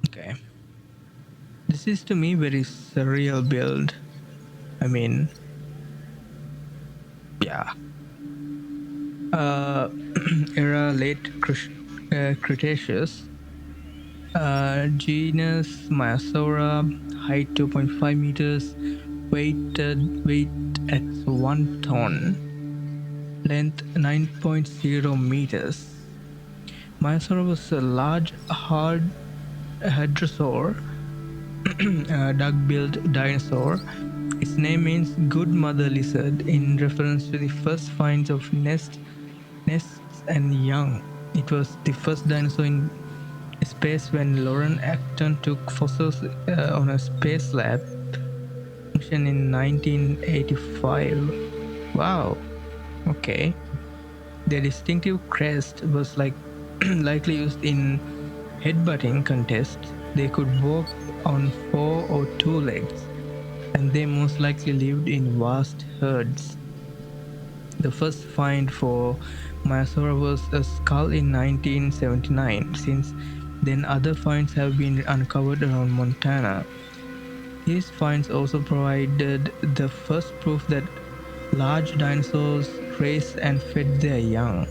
Okay. This is to me very surreal build. I mean, yeah. Era late Cretaceous. Genus Myosaura. Height 2.5 meters. Weight at 1 ton. Length 9.0 meters. Myosaura was a large, hard hadrosaur, duck-billed dinosaur. Its name means good mother lizard in reference to the first finds of nests and young. It was the first dinosaur in space when Lauren Acton took fossils on a space lab in 1985. Wow. Okay. Their distinctive crest was likely used in headbutting contests. They could walk on 4 or 2 legs, and they most likely lived in vast herds. The first find for Maiasaura was a skull in 1979. Since then, other finds have been uncovered around Montana. These finds also provided the first proof that large dinosaurs raised and fed their young.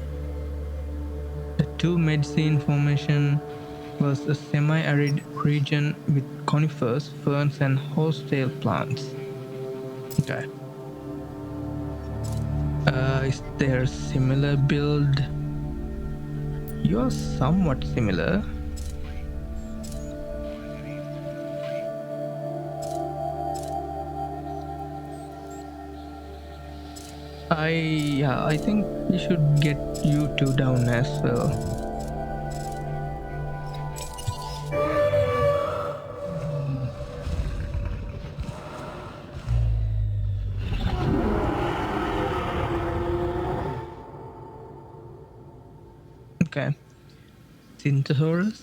The Two Medicine Formation was a semi-arid region with conifers, ferns, and horsetail plants. Okay. Is there a similar build? You're somewhat similar. I think we should get you two down as well. Okay. Syntosaurus.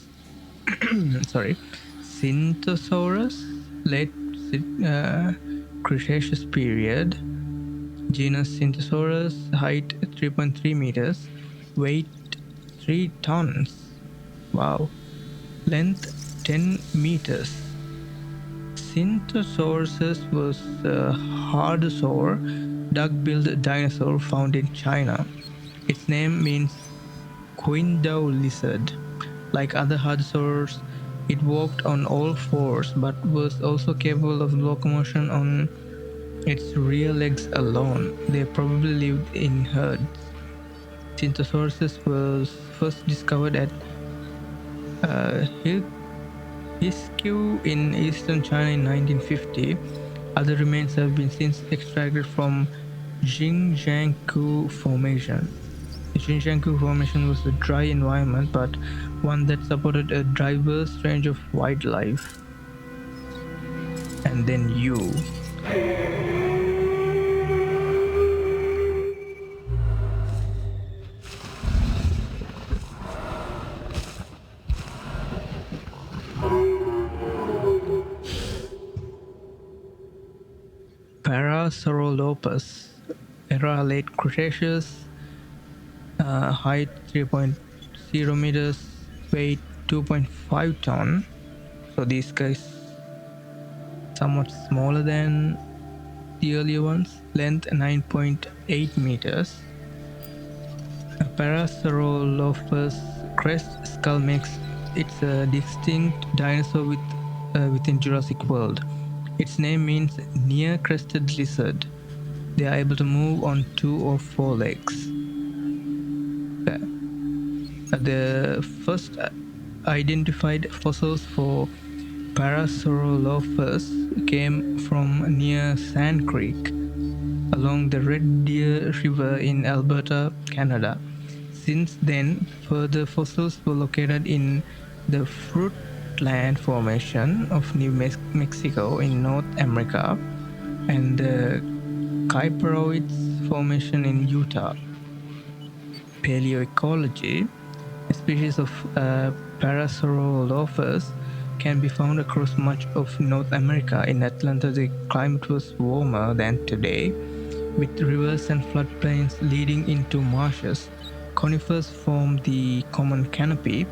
Sorry. Syntosaurus, late Cretaceous period. Genus Syntosaurus, height 3.3 meters, weight 3 tons. Wow. Length 10 meters. Syntosaurus was a hardosaur, duck-billed dinosaur found in China. Its name means Quindao lizard. Like other hardosaurs, it walked on all fours but was also capable of locomotion on its rear legs alone. They probably lived in herds. Syntosaurus was first discovered at Hisqiu in eastern China in 1950. Other remains have been since extracted from Xinjiang Formation. The Xinjiang Formation was a dry environment, but one that supported a diverse range of wildlife. And then you. Parasaurolophus, era late Cretaceous, height 3.0 meters, weight 2.5 ton. So these guys somewhat smaller than the earlier ones. Length 9.8 meters. A Parasaurolophus crest skull makes it a distinct dinosaur within Jurassic World. Its name means near-crested lizard. They are able to move on 2 or 4 legs. The first identified fossils for Parasaurolophus came from near Sand Creek, along the Red Deer River in Alberta, Canada. Since then, further fossils were located in the Fruitland Formation of New Mexico in North America and the Kaiparoids Formation in Utah. Paleoecology. A species of Parasaurolophus can be found across much of North America. In Atlanta, the climate was warmer than today, with rivers and floodplains leading into marshes. Conifers form the common canopy,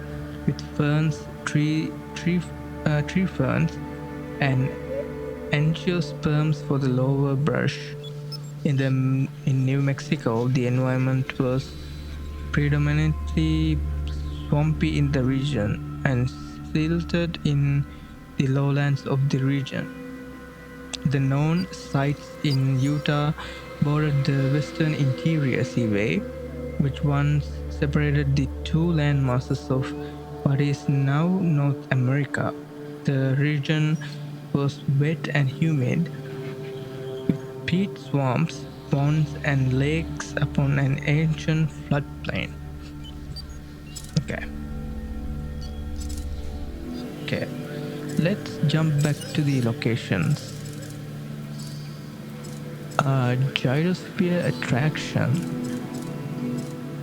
with ferns, tree ferns, and angiosperms for the lower brush. In New Mexico, the environment was predominantly swampy in the region and silted in the lowlands of the region. The known sites in Utah bordered the western interior seaway, which once separated the two land masses of what is now North America. The region was wet and humid, with peat swamps, ponds, and lakes upon an ancient floodplain. Okay, let's jump back to the locations. Gyrosphere attraction.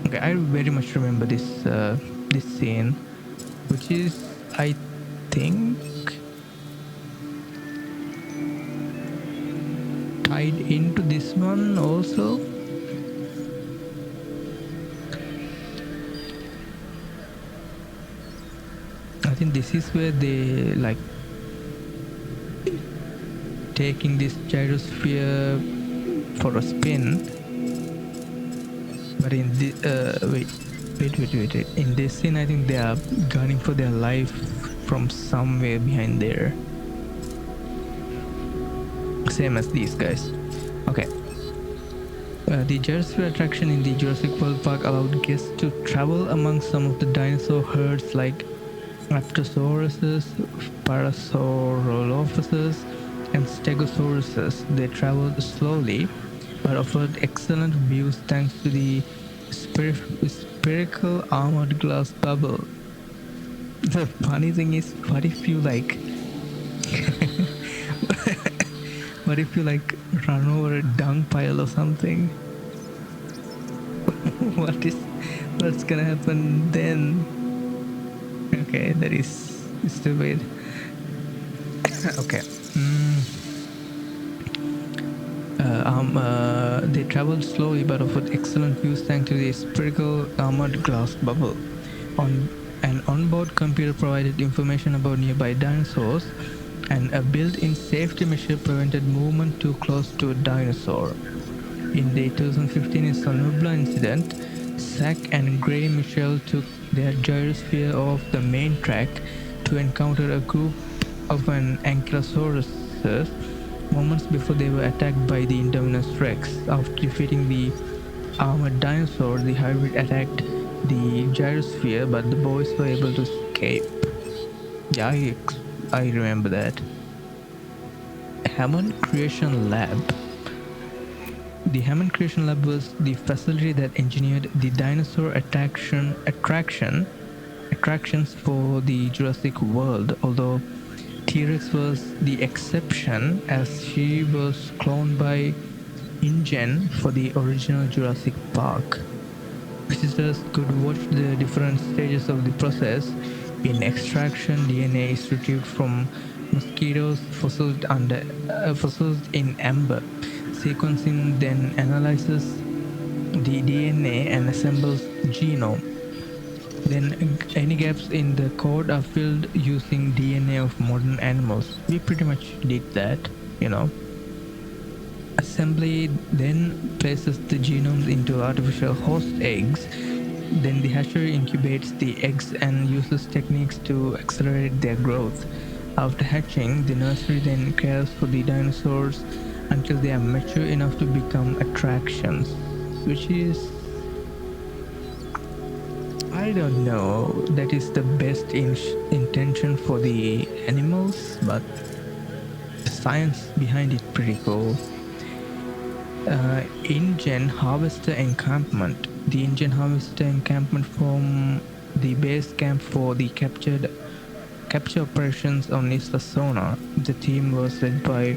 Okay, I very much remember this scene, which is, I think, tied into this one also. I think this is where they like taking this gyrosphere for a spin. But in the wait. In this scene, I think they are gunning for their life from somewhere behind there. Same as these guys. Okay. The gyrosphere attraction in the Jurassic World Park allowed guests to travel among some of the dinosaur herds like Apatosauruses, Parasaurolophus, and Stegosauruses. They traveled slowly but offered excellent views thanks to the spherical armored glass bubble. The funny thing is, what if you like run over a dung pile or something? What's gonna happen then? Okay, that is stupid. Okay. They traveled slowly but offered excellent views thanks to the spherical armored glass bubble. An onboard computer provided information about nearby dinosaurs, and a built-in safety measure prevented movement too close to a dinosaur. In the 2015 Sonobla incident, Zach and Gray Mitchell took their gyrosphere off the main track to encounter a group of an Ankylosaurus moments before they were attacked by the Indominus Rex. After defeating the armored dinosaur, the hybrid attacked the gyrosphere, but the boys were able to escape. Yeah, I remember that. Hammond Creation Lab. The Hammond Creation Lab was the facility that engineered the dinosaur attractions for the Jurassic World, although T-Rex was the exception as she was cloned by InGen for the original Jurassic Park. Visitors could watch the different stages of the process. In extraction, DNA is retrieved from mosquitoes fossiled in amber. Sequencing then analyzes the DNA and assembles genome. Then any gaps in the code are filled using DNA of modern animals. We pretty much did that, you know. Assembly then places the genomes into artificial host eggs. Then the hatchery incubates the eggs and uses techniques to accelerate their growth. After hatching, the nursery then cares for the dinosaurs until they are mature enough to become attractions, which is, I don't know, that is the best intention for the animals, but the science behind it pretty cool. InGen Harvester Encampment. The InGen Harvester Encampment formed the base camp for the capture operations on Isla Sona. The team was led by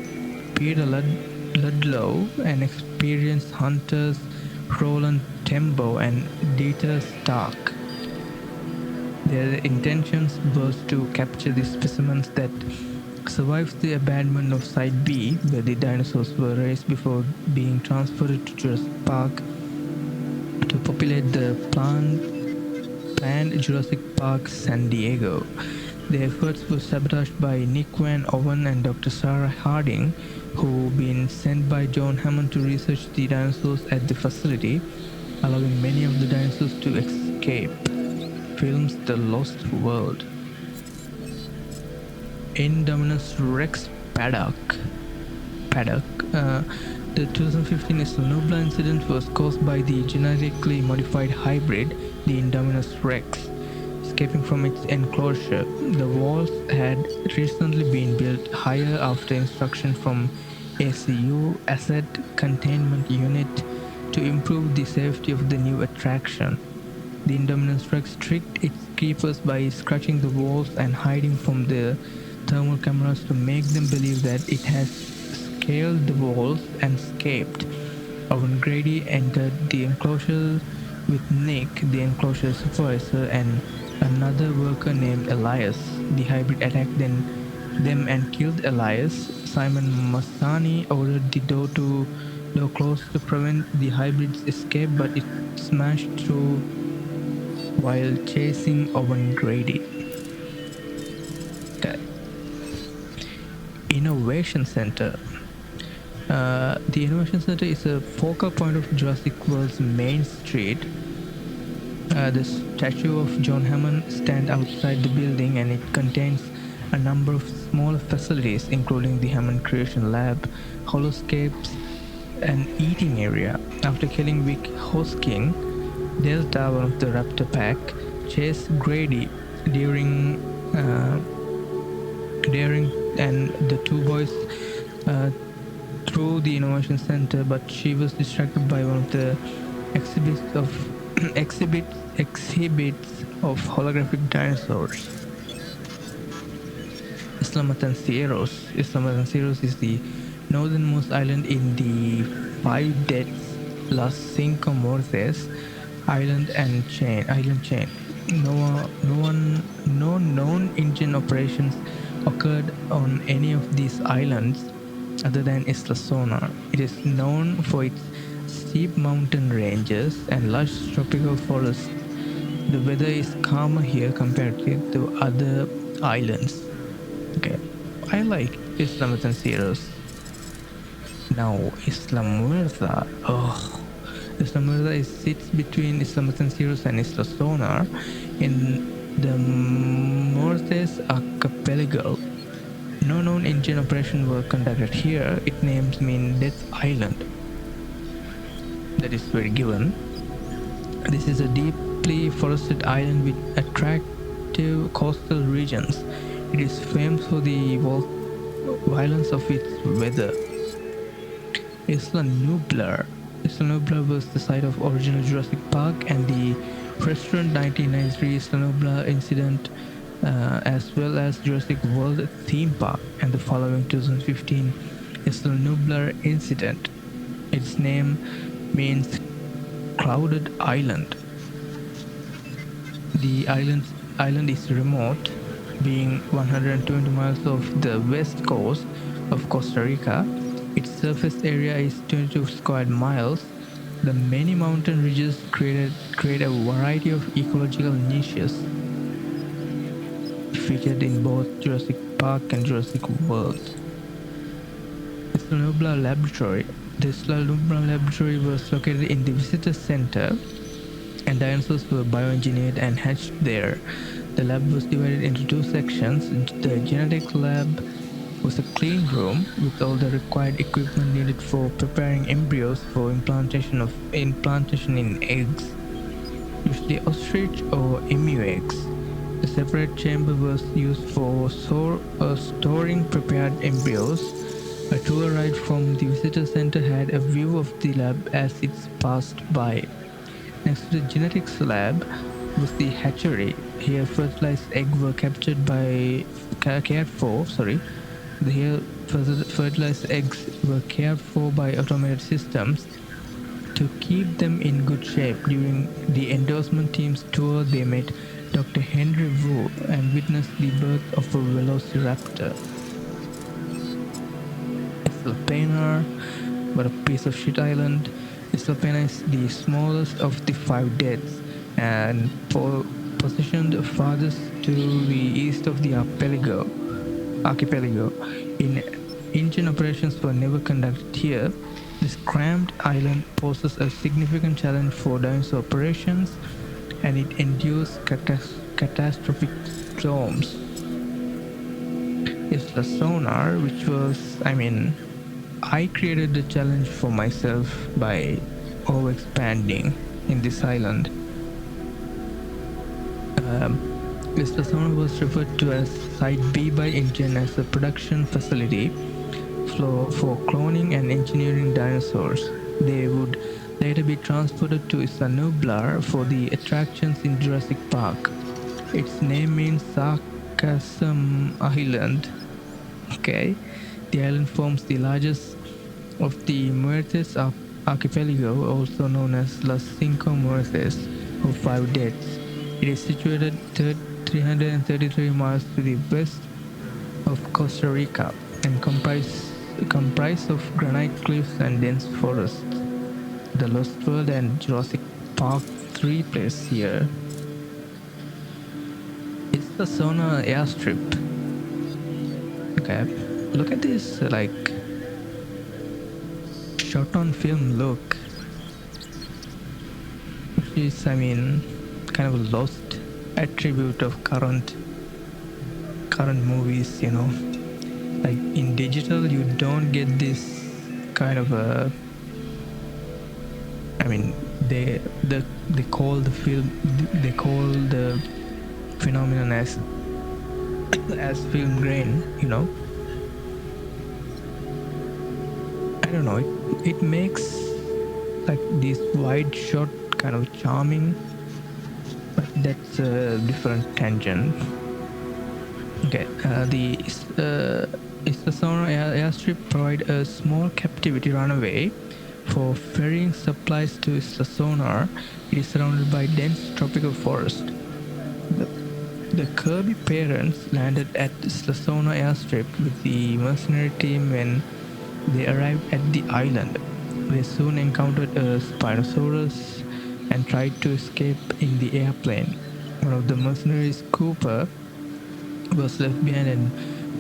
Peter Ludlow and experienced hunters Roland Tembo and Dieter Stark. Their intentions was to capture the specimens that survived the abandonment of Site B, where the dinosaurs were raised before being transferred to Jurassic Park to populate the planned Jurassic Park San Diego. The efforts were sabotaged by Nick Van Owen and Dr. Sarah Harding, who been sent by John Hammond to research the dinosaurs at the facility, allowing many of the dinosaurs to escape. Films The Lost World. Indominus Rex Paddock. The 2015 Sonobla incident was caused by the genetically modified hybrid, the Indominus Rex, escaping from its enclosure. The walls had recently been built higher after instruction from ACU, Asset Containment Unit, to improve the safety of the new attraction. The Indominus Rex tricked its keepers by scratching the walls and hiding from the thermal cameras to make them believe that it has scaled the walls and escaped. When Grady entered the enclosure with Nick, the enclosure supervisor, and another worker named Elias. The hybrid attacked them and killed Elias. Simon Masani ordered the door closed to prevent the hybrid's escape, but it smashed through while chasing Owen Grady. Okay. Innovation Center. The Innovation Center is a focal point of Jurassic World's main street. The statue of John Hammond stands outside the building, and it contains a number of smaller facilities, including the Hammond Creation Lab, holoscapes, and eating area. After killing Vic Hosking, Delta, one of the Raptor pack, chased Grady during and the two boys through the Innovation Center, but she was distracted by one of the exhibits of holographic dinosaurs. Islamatan is the northernmost island in the Five Deaths Las Cinco Muertes island chain. No known InGen operations occurred on any of these islands other than Isla Sonar. It is known for its steep mountain ranges and lush tropical forests. The weather is calmer here compared to the other islands. Okay, I like Isla Matanciros. Now, Isla Muerta. Oh, Isla Muerta sits between Isla Matanciros and Isla Sonar in the Muertes archipelago. No known InGen operations were conducted here. Its names mean Death Island. That is very given. This is a deeply forested island with attractive coastal regions. It is famous for the violence of its weather. Isla Nublar. Isla Nublar was the site of original Jurassic Park and the restaurant 1993 Isla Nublar incident, as well as Jurassic World theme park and the following 2015 Isla Nublar incident. Its name means clouded island. The island is remote, being 120 miles off the west coast of Costa Rica. Its surface area is 22 square miles. The many mountain ridges create a variety of ecological niches featured in both Jurassic Park and Jurassic World. Isla Nublar Laboratory. The Isla Nublar Laboratory was located in the visitor center, and dinosaurs were bioengineered and hatched there. The lab was divided into two sections. The genetics lab was a clean room with all the required equipment needed for preparing embryos for implantation in eggs, usually ostrich or emu eggs. The separate chamber was used for storing prepared embryos. A tour ride from the visitor center had a view of the lab as it passed by. Next to the genetics lab was the hatchery. Here fertilized eggs were fertilized eggs were cared for by automated systems to keep them in good shape. During the endorsement team's tour, they met Dr. Henry Wu and witnessed the birth of a velociraptor. Isla Pena, but a piece of shit island. Isla Pena is the smallest of the Five Deaths and positioned farthest to the east of the archipelago. InGen operations were never conducted here. This cramped island poses a significant challenge for dinosaur operations, and it endures catastrophic storms. Isla Sonar, which was, I created the challenge for myself by overexpanding in this island. Isla Sonar was referred to as Site B by InGen as a production facility for cloning and engineering dinosaurs. They would later be transported to Isla Nublar for the attractions in Jurassic Park. Its name means Sargassum Island. Okay, the island forms the largest of the Muertes archipelago, also known as Las Cinco Muertes, or Five Deaths. It is situated 333 miles to the west of Costa Rica and comprised of granite cliffs and dense forests. The Lost World and Jurassic Park 3 place here. It's the Sona airstrip. Okay, look at this like shot on film look, which is, I mean, kind of a lost attribute of current movies, you know. Like in digital, you don't get this kind of a. I mean, they call the film, they call the phenomenon as film grain, you know. I don't know, it makes like this wide shot kind of charming, but that's a different tangent. Okay, the Istasona airstrip provide a small captivity runway for ferrying supplies to Istasona. It is surrounded by dense tropical forest. The Kirby parents landed at Istasona airstrip with the mercenary team when they arrived at the island. They soon encountered a Spinosaurus and tried to escape in the airplane. One of the mercenaries, Cooper, was left behind and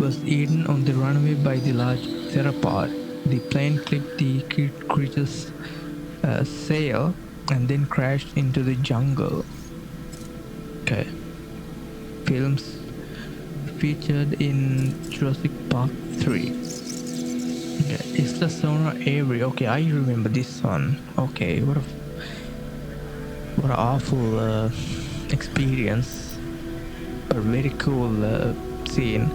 was eaten on the runway by the large theropod. The plane clipped the creature's sail and then crashed into the jungle. Okay. Films featured in Jurassic Park 3. Okay. Istasona Avery. Okay, I remember this one. Okay, what an awful experience, but very cool scene.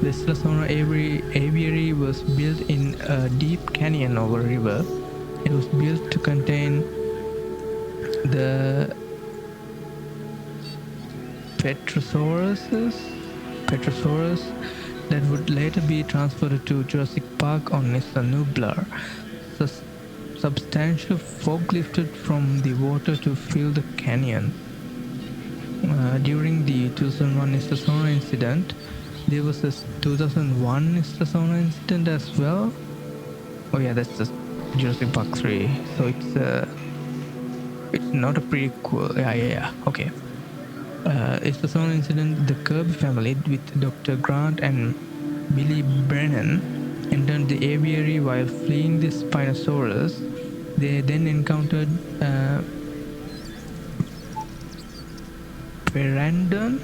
The Istasona Aviary was built in a deep canyon over a river. It was built to contain the Petrosaurus that would later be transferred to Jurassic Park on Isla Nublar. Substantial fog lifted from the water to fill the canyon. During the 2001 Istasona incident, there was a 2001 Istasona incident as well. Oh yeah, that's just Jurassic Park 3. So it's not a prequel. Yeah. Okay. Istasona incident. The Kirby family with Dr. Grant and Billy Brennan entered the aviary while fleeing the Spinosaurus. They then encountered Pteranodon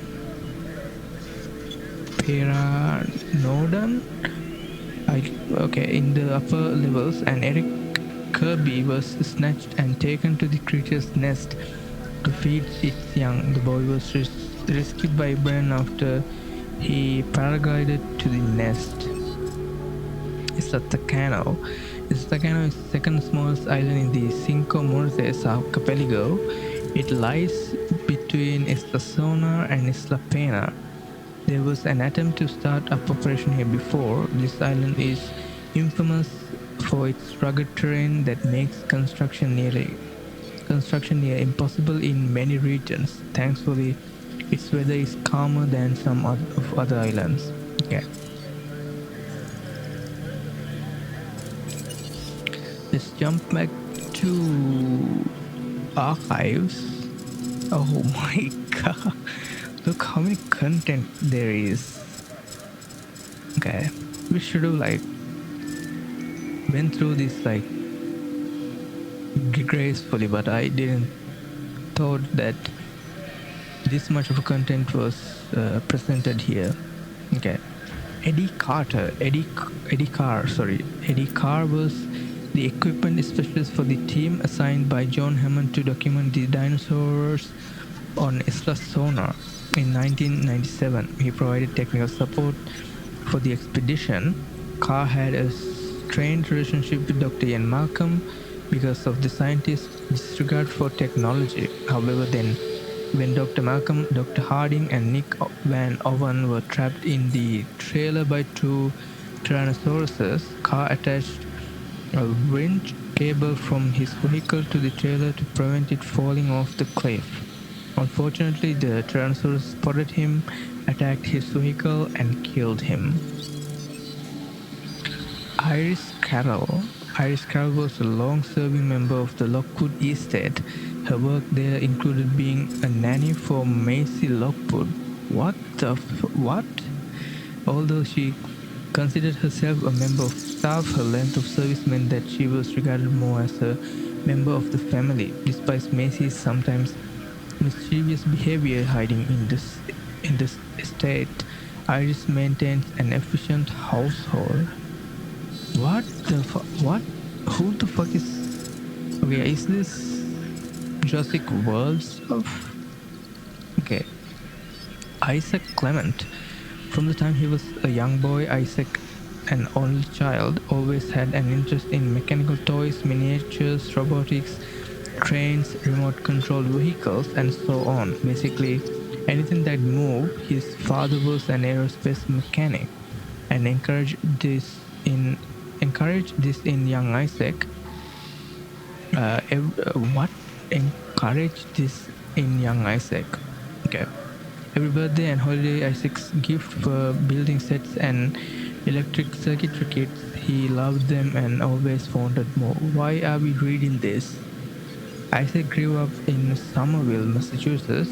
in the upper levels, and Eric Kirby was snatched and taken to the creature's nest to feed its young. The boy was rescued by Brennan after he paraglided to the nest. Istacano is the second smallest island in the Cinco Muertes archipelago. It lies between Istasona and Isla Pena. There was an attempt to start up operation here before. This island is infamous for its rugged terrain that makes construction near impossible in many regions. Thankfully, its weather is calmer than some of other islands. Okay. Let's jump back to archives. Oh my god. Look how many content there is. Okay. We should have like went through this like gracefully, but I didn't thought that this much of content was presented here. Okay. Eddie Carr was the equipment specialist for the team assigned by John Hammond to document the dinosaurs on Isla Sona in 1997. He provided technical support for the expedition. Carr had a strained relationship with Dr. Ian Malcolm because of the scientist's disregard for technology. However, then, when Dr. Malcolm, Dr. Harding, and Nick Van Owen were trapped in the trailer by two Tyrannosauruses, Carr attached a winch cable from his vehicle to the trailer to prevent it falling off the cliff. Unfortunately, the Tyrannosaurus spotted him, attacked his vehicle, and killed him. Iris Carroll. Iris Carroll was a long-serving member of the Lockwood estate. Her work there included being a nanny for Maisie Lockwood. What? Although she considered herself a member of staff, her length of service meant that she was regarded more as a member of the family. Despite Maisie's sometimes mischievous behavior hiding in this estate, Iris maintains an efficient household. What the fuck? What? Who the fuck is... Okay, is this Jurassic World stuff? Okay. Isaac Clement. From the time he was a young boy, Isaac, an only child, always had an interest in mechanical toys, miniatures, robotics, trains, remote-controlled vehicles, and so on. Basically, anything that moved. His father was an aerospace mechanic, and encouraged this in young Isaac. What encouraged this in young Isaac? Okay. Every birthday and holiday, Isaac's gift for building sets and electric circuitry kits. He loved them and always wanted more. Why are we reading this? Isaac grew up in Somerville, Massachusetts,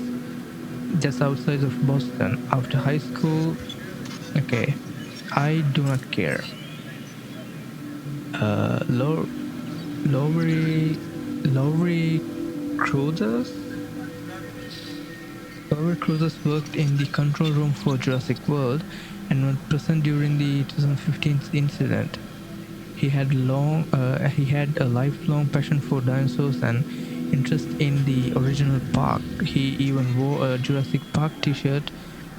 just outside of Boston. After high school, okay, I do not care. Lowry Cruthers? Lowry Cruthers worked in the control room for Jurassic World and was present during the 2015 incident. He had a lifelong passion for dinosaurs and interest in the original park. He even wore a Jurassic Park t-shirt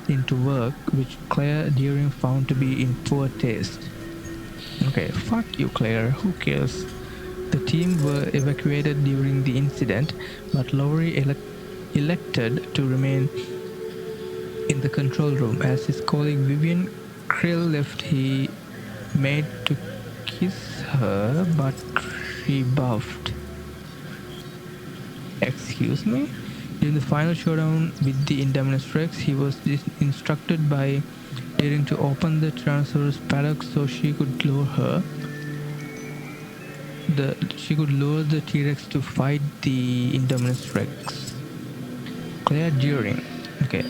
into work, which Claire Deering found to be in poor taste. Okay, fuck you, Claire. Who cares? The team were evacuated during the incident, but Lowry elected to remain in the control room. As his colleague Vivian Krill left, he made to kiss her, but rebuffed. Excuse me? During the final showdown with the Indominus Rex, he was instructed by Deering to open the Tyrannosaurus paddock so she could lure the T-Rex to fight the Indominus Rex. Claire Deering. Okay.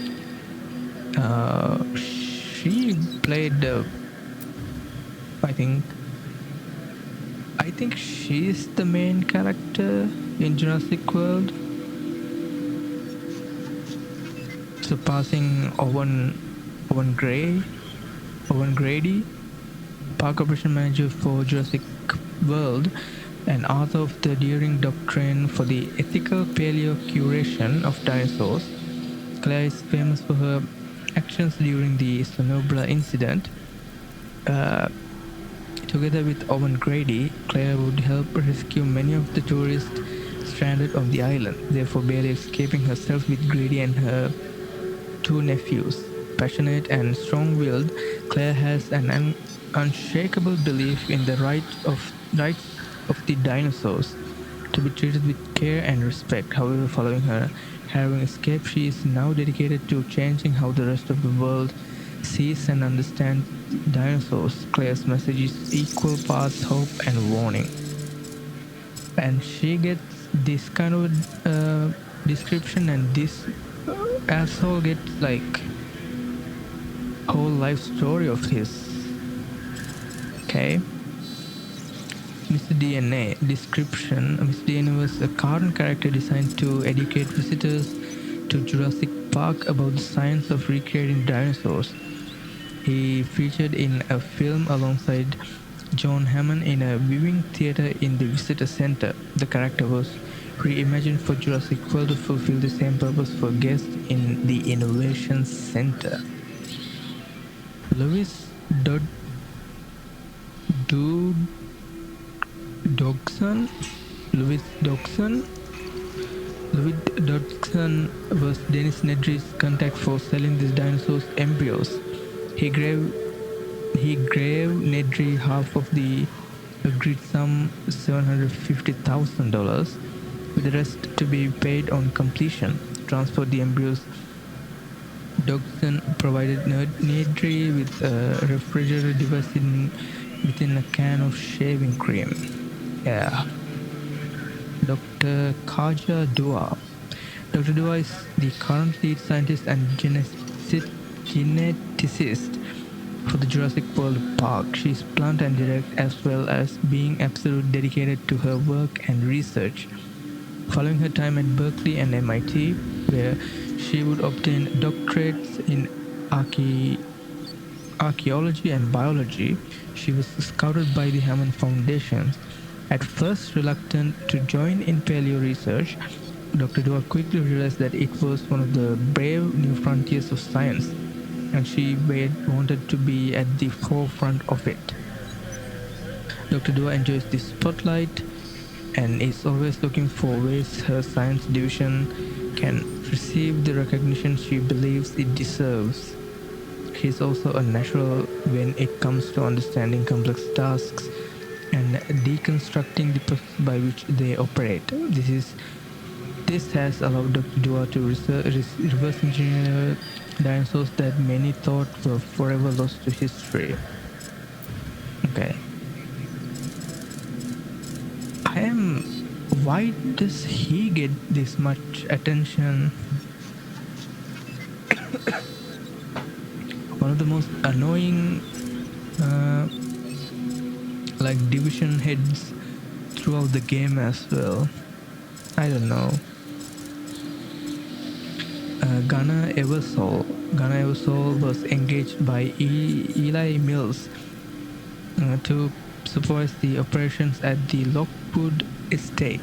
She played I think she's the main character in Jurassic World, surpassing Owen Grady, park operation manager for Jurassic World and author of the Deering Doctrine for the ethical paleo-curation of dinosaurs. Claire is famous for her actions during the Sonobra incident. Together with Owen Grady, Claire would help rescue many of the tourists stranded on the island, therefore barely escaping herself with Grady and her two nephews. Passionate and strong-willed, Claire has an unshakable belief in the rights of the dinosaurs to be treated with care and respect. However, following her harrowing escape, she is now dedicated to changing how the rest of the world sees and understands dinosaurs. Claire's message is equal parts hope and warning. And she gets this kind of description, and this asshole gets like whole life story of his. Okay. Mr. DNA description. Mr. DNA was a cartoon character designed to educate visitors to Jurassic Park about the science of recreating dinosaurs. He featured in a film alongside John Hammond in a viewing theater in the visitor center. The character was reimagined for Jurassic World to fulfill the same purpose for guests in the Innovation Center. Lewis Dodgson was Dennis Nedry's contact for selling these dinosaurs' embryos. He gave Nedry half of the agreed some $750,000, with the rest to be paid on completion. Transport the embryos. Dodgson provided Nedry with a refrigerator device within a can of shaving cream. Yeah. Dr. Kaja Dua. Dr. Dua is the current lead scientist and geneticist for the Jurassic World Park. She is blunt and direct, as well as being absolutely dedicated to her work and research. Following her time at Berkeley and MIT, where she would obtain doctorates in archaeology and biology, she was scouted by the Hammond Foundation. At first reluctant to join in paleo research, Dr. Dua quickly realized that it was one of the brave new frontiers of science, and she wanted to be at the forefront of it. Dr. Dua enjoys the spotlight and is always looking for ways her science division can receive the recognition she believes it deserves. She is also a natural when it comes to understanding complex tasks and deconstructing the process by which they operate. This has allowed Dr. Dua to reverse engineer dinosaurs that many thought were forever lost to history. Okay. Why does he get this much attention? One of the most annoying division heads throughout the game as well. I don't know. Gunnar Eversole was engaged by Eli Mills to supervise the operations at the Lockwood estate.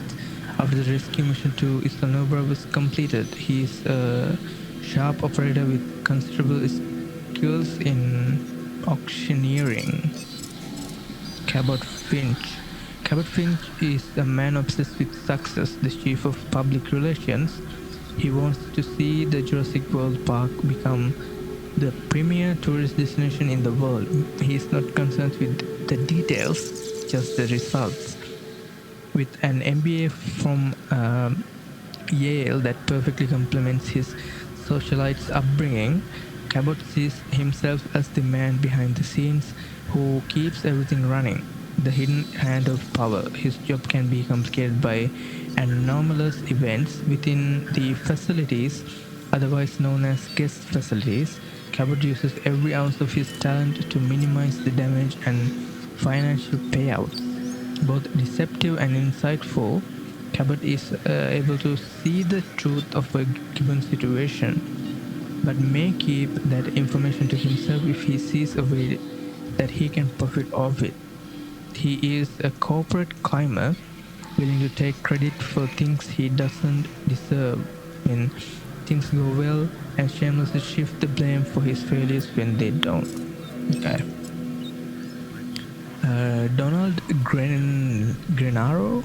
After the rescue mission to Isla Nubra was completed, he is a sharp operator with considerable skills in auctioneering. Cabot Finch is a man obsessed with success, the chief of public relations. He wants to see the Jurassic World Park become the premier tourist destination in the world. He is not concerned with the details, just the results. With an MBA from Yale that perfectly complements his socialite's upbringing, Cabot sees himself as the man behind the scenes who keeps everything running. The hidden hand of power. His job can be complicated by anomalous events within the facilities, otherwise known as guest facilities. Cabot uses every ounce of his talent to minimize the damage and financial payouts. Both deceptive and insightful, Cabot is able to see the truth of a given situation, but may keep that information to himself if he sees a way that he can profit off it. He is a corporate climber, willing to take credit for things he doesn't deserve when things go well, and shamelessly shift the blame for his failures when they don't. Okay. Donald Grenaro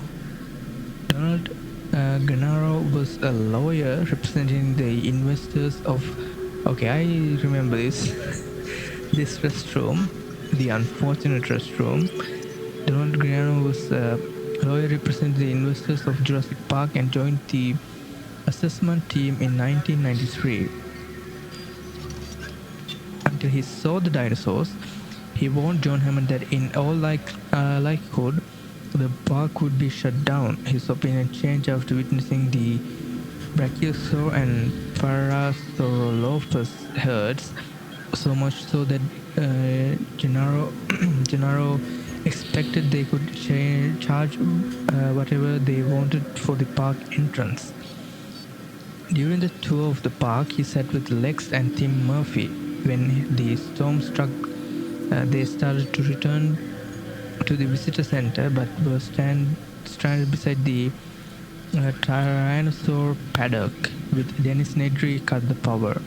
was a lawyer representing the investors of... Okay, I remember this. This restroom, the unfortunate restroom. Donald Grenaro was a lawyer representing the investors of Jurassic Park and joined the assessment team in 1993. Until he saw the dinosaurs, he warned John Hammond that in all likelihood, the park would be shut down. His opinion changed after witnessing the Brachiosaur and Parasaurolophus herds, so much so that Gennaro expected they could charge whatever they wanted for the park entrance. During the tour of the park, he sat with Lex and Tim Murphy. When the storm struck, they started to return to the visitor center, but were stranded beside the Tyrannosaur paddock, with Dennis Nedry cut the power.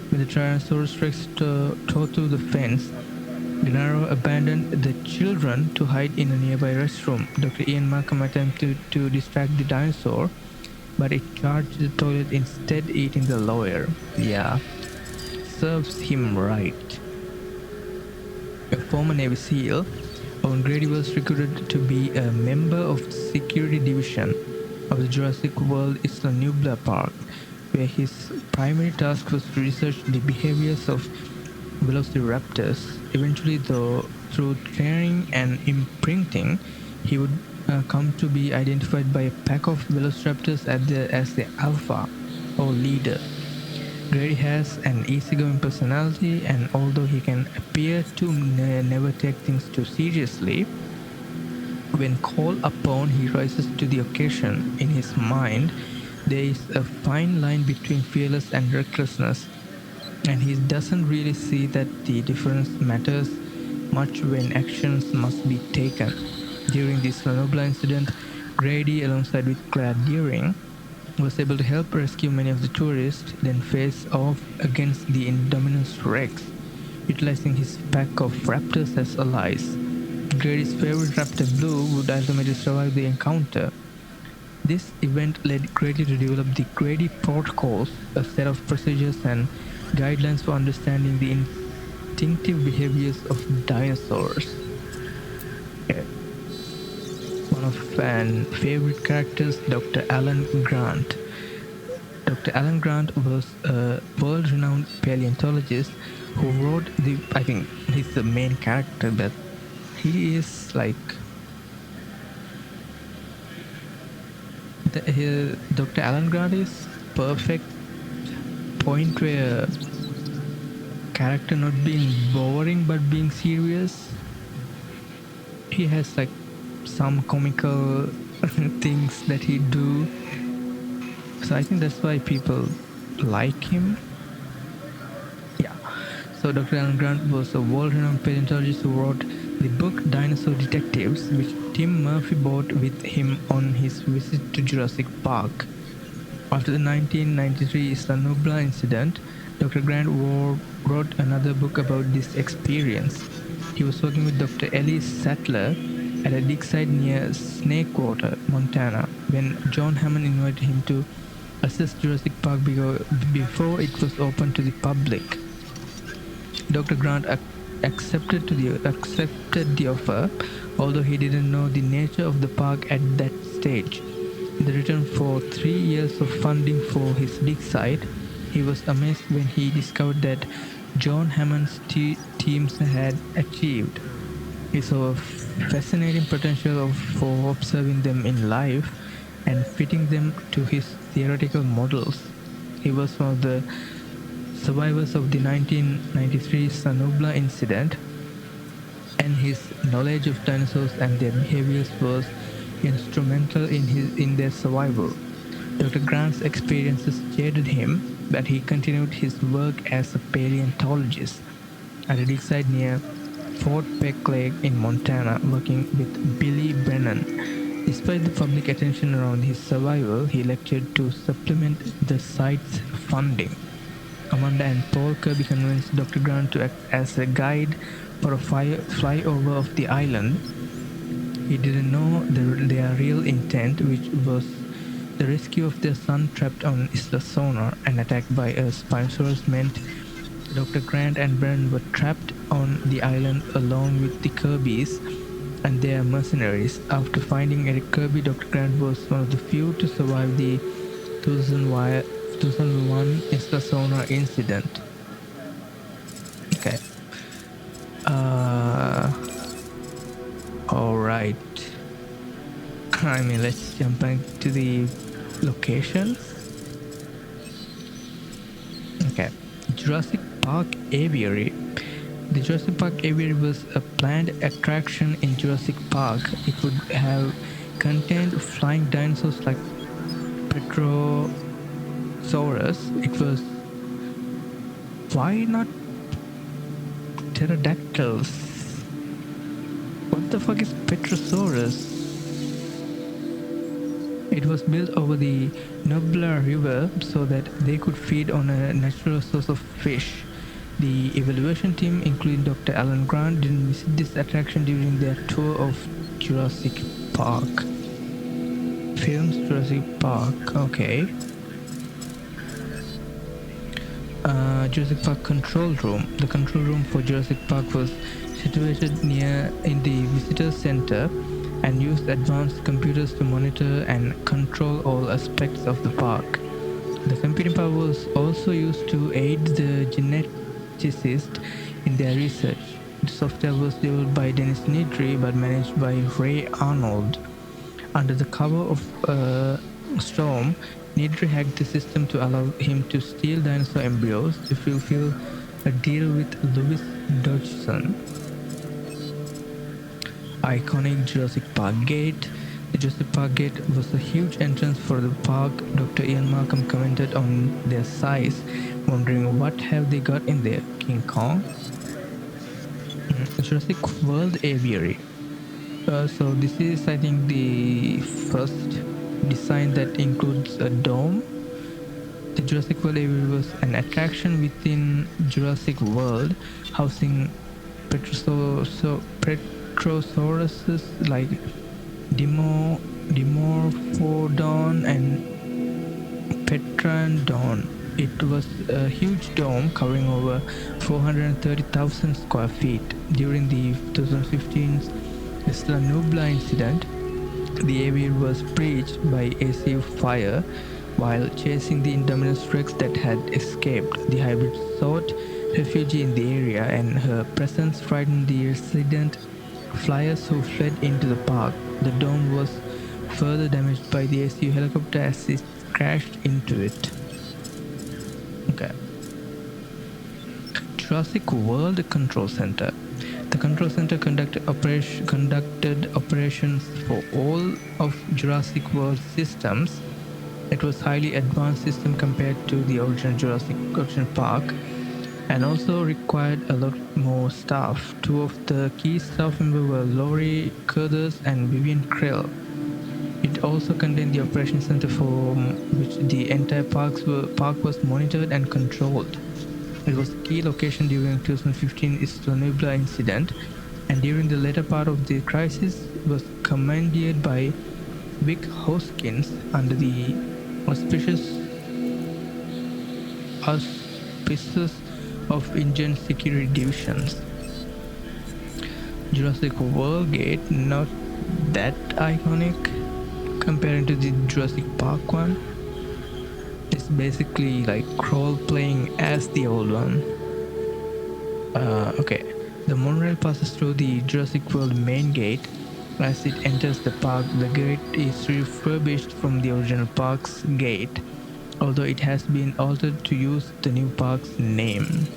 When the Tyrannosaurus Rex tore through the fence, Gennaro abandoned the children to hide in a nearby restroom. Dr. Ian Malcolm attempted to distract the dinosaur, but it charged the toilet instead, eating the lawyer. Yeah, serves him right. A former Navy SEAL, Owen Grady was recruited to be a member of the security division of the Jurassic World Isla Nublar Park, where his primary task was to research the behaviors of velociraptors. Eventually, though, through training and imprinting, he would come to be identified by a pack of velociraptors as the alpha, or leader. Grady has an easygoing personality, and although he can appear to never take things too seriously, when called upon, he rises to the occasion. In his mind, there is a fine line between fearless and recklessness, and he doesn't really see that the difference matters much when actions must be taken. During this Lenobla incident, Grady, alongside with Claire Deering, was able to help rescue many of the tourists, then face off against the Indominus Rex, utilizing his pack of raptors as allies. Grady's favorite raptor, Blue, would ultimately survive the encounter. This event led Grady to develop the Grady Protocols, a set of procedures and guidelines for understanding the instinctive behaviors of dinosaurs. Yeah. One of my favorite characters, Dr. Alan Grant. Dr. Alan Grant was a world-renowned paleontologist who wrote I think he's the main character, but he is like Dr. Alan Grant is perfect point where character not being boring but being serious. He has like some comical things that he do, so I think that's why people like him. Yeah, so Dr. Alan Grant was a world-renowned paleontologist who wrote the book Dinosaur Detectives, which Tim Murphy bought with him on his visit to Jurassic Park. After the 1993 Isla Nublar incident, Dr. Grant wrote another book about this experience. He was working with Dr. Ellie Sattler at a dig site near Snakewater, Montana, when John Hammond invited him to assess Jurassic Park before it was open to the public. Dr. Grant accepted the offer, although he didn't know the nature of the park at that stage. In return for 3 years of funding for his dig site, he was amazed when he discovered that John Hammond's teams had achieved. He saw a fascinating potential for observing them in life and fitting them to his theoretical models. He was one of the survivors of the 1993 Isla Nublar incident, and his knowledge of dinosaurs and their behaviors was instrumental in their survival. Dr. Grant's experiences jaded him, but he continued his work as a paleontologist at a dig site near Fort Peck Lake in Montana, working with Billy Brennan. Despite the public attention around his survival, he lectured to supplement the site's funding. Amanda and Paul Kirby convinced Dr. Grant to act as a guide for a flyover of the island. He didn't know their real intent, which was the rescue of their son trapped on Isla Sonar and attacked by a Spinosaurus meant Dr. Grant and Brennan were trapped on the island along with the Kirbys and their mercenaries. After finding Eric Kirby, Dr. Grant was one of the few to survive the 2001 Isla Sonar incident. Okay. Alright. I mean, let's jump back to the location. Okay. Jurassic Park Aviary. The Jurassic Park Aviary was a planned attraction in Jurassic Park. It would have contained flying dinosaurs like Petrosaurus. It was... Why not pterodactyls? What the fuck is Petrosaurus? It was built over the Nublar River so that they could feed on a natural source of fish. The evaluation team, including Dr. Alan Grant, didn't visit this attraction during their tour of Jurassic Park. Films Jurassic Park, okay. Jurassic Park control room. The control room for Jurassic Park was situated near in the visitor center and used advanced computers to monitor and control all aspects of the park. The computing power was also used to aid the geneticists in their research. The software was developed by Dennis Nedry but managed by Ray Arnold. Under the cover of a storm, Nedry hacked the system to allow him to steal dinosaur embryos to fulfill a deal with Louis Dodgson. Iconic Jurassic Park Gate. The Jurassic Park Gate was a huge entrance for the park. Dr. Ian Malcolm commented on their size, wondering what have they got in there? King Kong? Jurassic World Aviary. So this is, I think, the first design that includes a dome. The Jurassic World Aviary was an attraction within Jurassic World, housing Petrosauruses like Dimorphodon and Petrandon. It was a huge dome covering over 430,000 square feet. During the 2015 Isla Nubla incident, the aviary was breached by ACU fire while chasing the Indominus Rex that had escaped. The hybrid sought refuge in the area, and her presence frightened the resident flyers who fled into the park. The dome was further damaged by the ACU helicopter as it crashed into it. Okay. Jurassic World Control Center. The control center conducted operations for all of Jurassic World systems. It was highly advanced system compared to the original Jurassic Park, and also required a lot more staff. Two of the key staff members were Laurie Curtis and Vivian Krell. It also contained the operation center from which the entire park was monitored and controlled. It was a key location during 2015 Isla Nubla incident, and during the later part of the crisis was commandeered by Vic Hoskins under the auspices of InGen security divisions. Jurassic World Gate, not that iconic compared to the Jurassic Park one. It's basically like role playing as the old one. Okay, the monorail passes through the Jurassic World main gate. As it enters the park, the gate is refurbished from the original park's gate, although it has been altered to use the new park's name.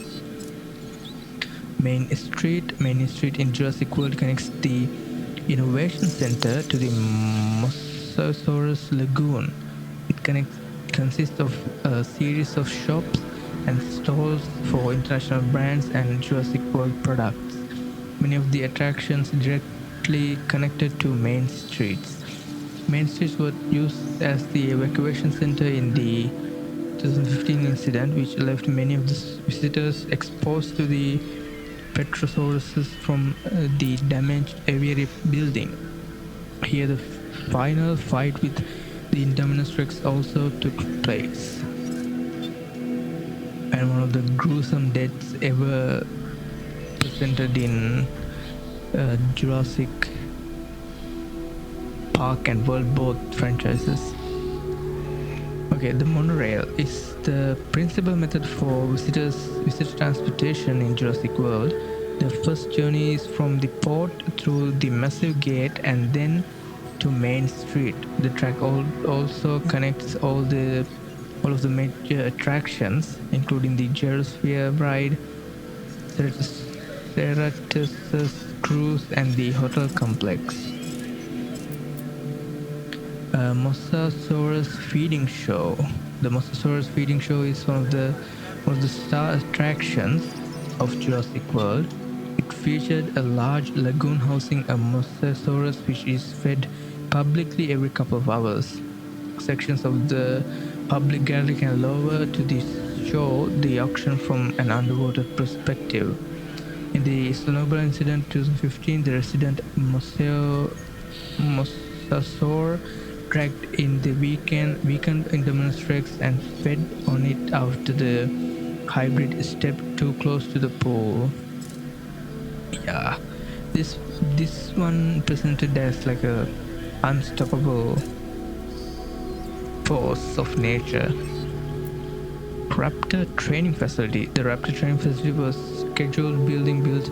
Main Street in Jurassic World connects the Innovation Center to the Mosasaurus Lagoon. It consists of a series of shops and stores for international brands and Jurassic World products. Many of the attractions directly connected to main streets. Main streets were used as the evacuation center in the 2015 incident, which left many of the visitors exposed to the Petrosauruses from the damaged aviary building. Here the final fight with the Indominus Rex also took place. And one of the gruesome deaths ever presented in Jurassic Park and World both franchises. Okay, the monorail is the principal method for visitor transportation in Jurassic World. The first journey is from the port through the massive gate and then to Main Street. The track also connects all of the major attractions, including the Gyrosphere ride, Ceratosaurus cruise, and the hotel complex. Mosasaurus feeding show. The Mosasaurus feeding show is one of the star attractions of Jurassic World. It featured a large lagoon housing a Mosasaurus which is fed publicly every couple of hours. Sections of the public gallery can lower to the shore the auction from an underwater perspective. In the Isla incident 2015, the resident Mosasaur dragged in the weakened Indominus Rex and fed on it after the hybrid stepped too close to the pool. Yeah, this one presented as like a unstoppable force of nature. Raptor training facility. The Raptor training facility was scheduled building built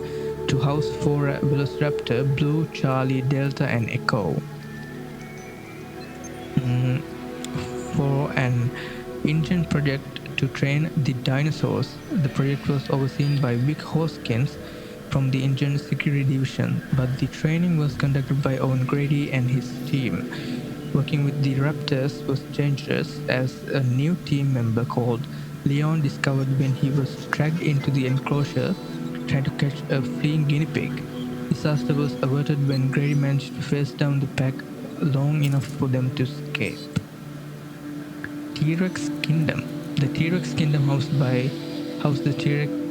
to house 4 Velociraptor: Blue, Charlie, Delta, and Echo. For an InGen project to train the dinosaurs. The project was overseen by Vic Hoskins from the InGen Security Division, but the training was conducted by Owen Grady and his team. Working with the raptors was dangerous, as a new team member called Leon discovered when he was dragged into the enclosure trying to catch a fleeing guinea pig. Disaster was averted when Grady managed to face down the pack long enough for them to escape. T-Rex Kingdom. The T-Rex Kingdom housed the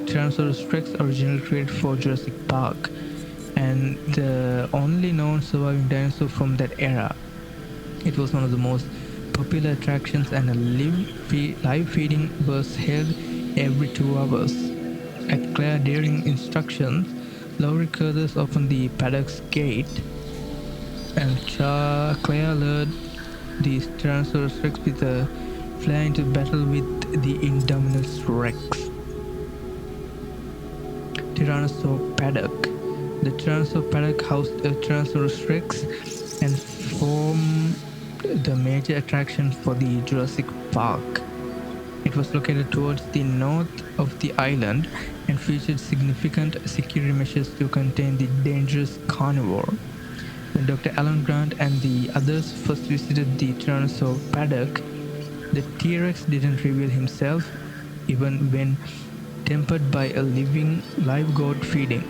Tyrannosaurus Rex, originally created for Jurassic Park, and the only known surviving dinosaur from that era. It was one of the most popular attractions, and a live feeding was held every 2 hours. At Claire daring instructions, Lowry Curtis opened the paddock's gate, and Claire lured the Tyrannosaurus Rex with a flare into battle with the Indominus Rex. Tyrannosaur Paddock. The Tyrannosaur Paddock housed a Tyrannosaurus Rex and formed the major attraction for the Jurassic Park. It was located towards the north of the island and featured significant security measures to contain the dangerous carnivore. When Dr. Alan Grant and the others first visited the Tyrannosaur Paddock, the T-Rex didn't reveal himself, even when tempered by a live goat feeding.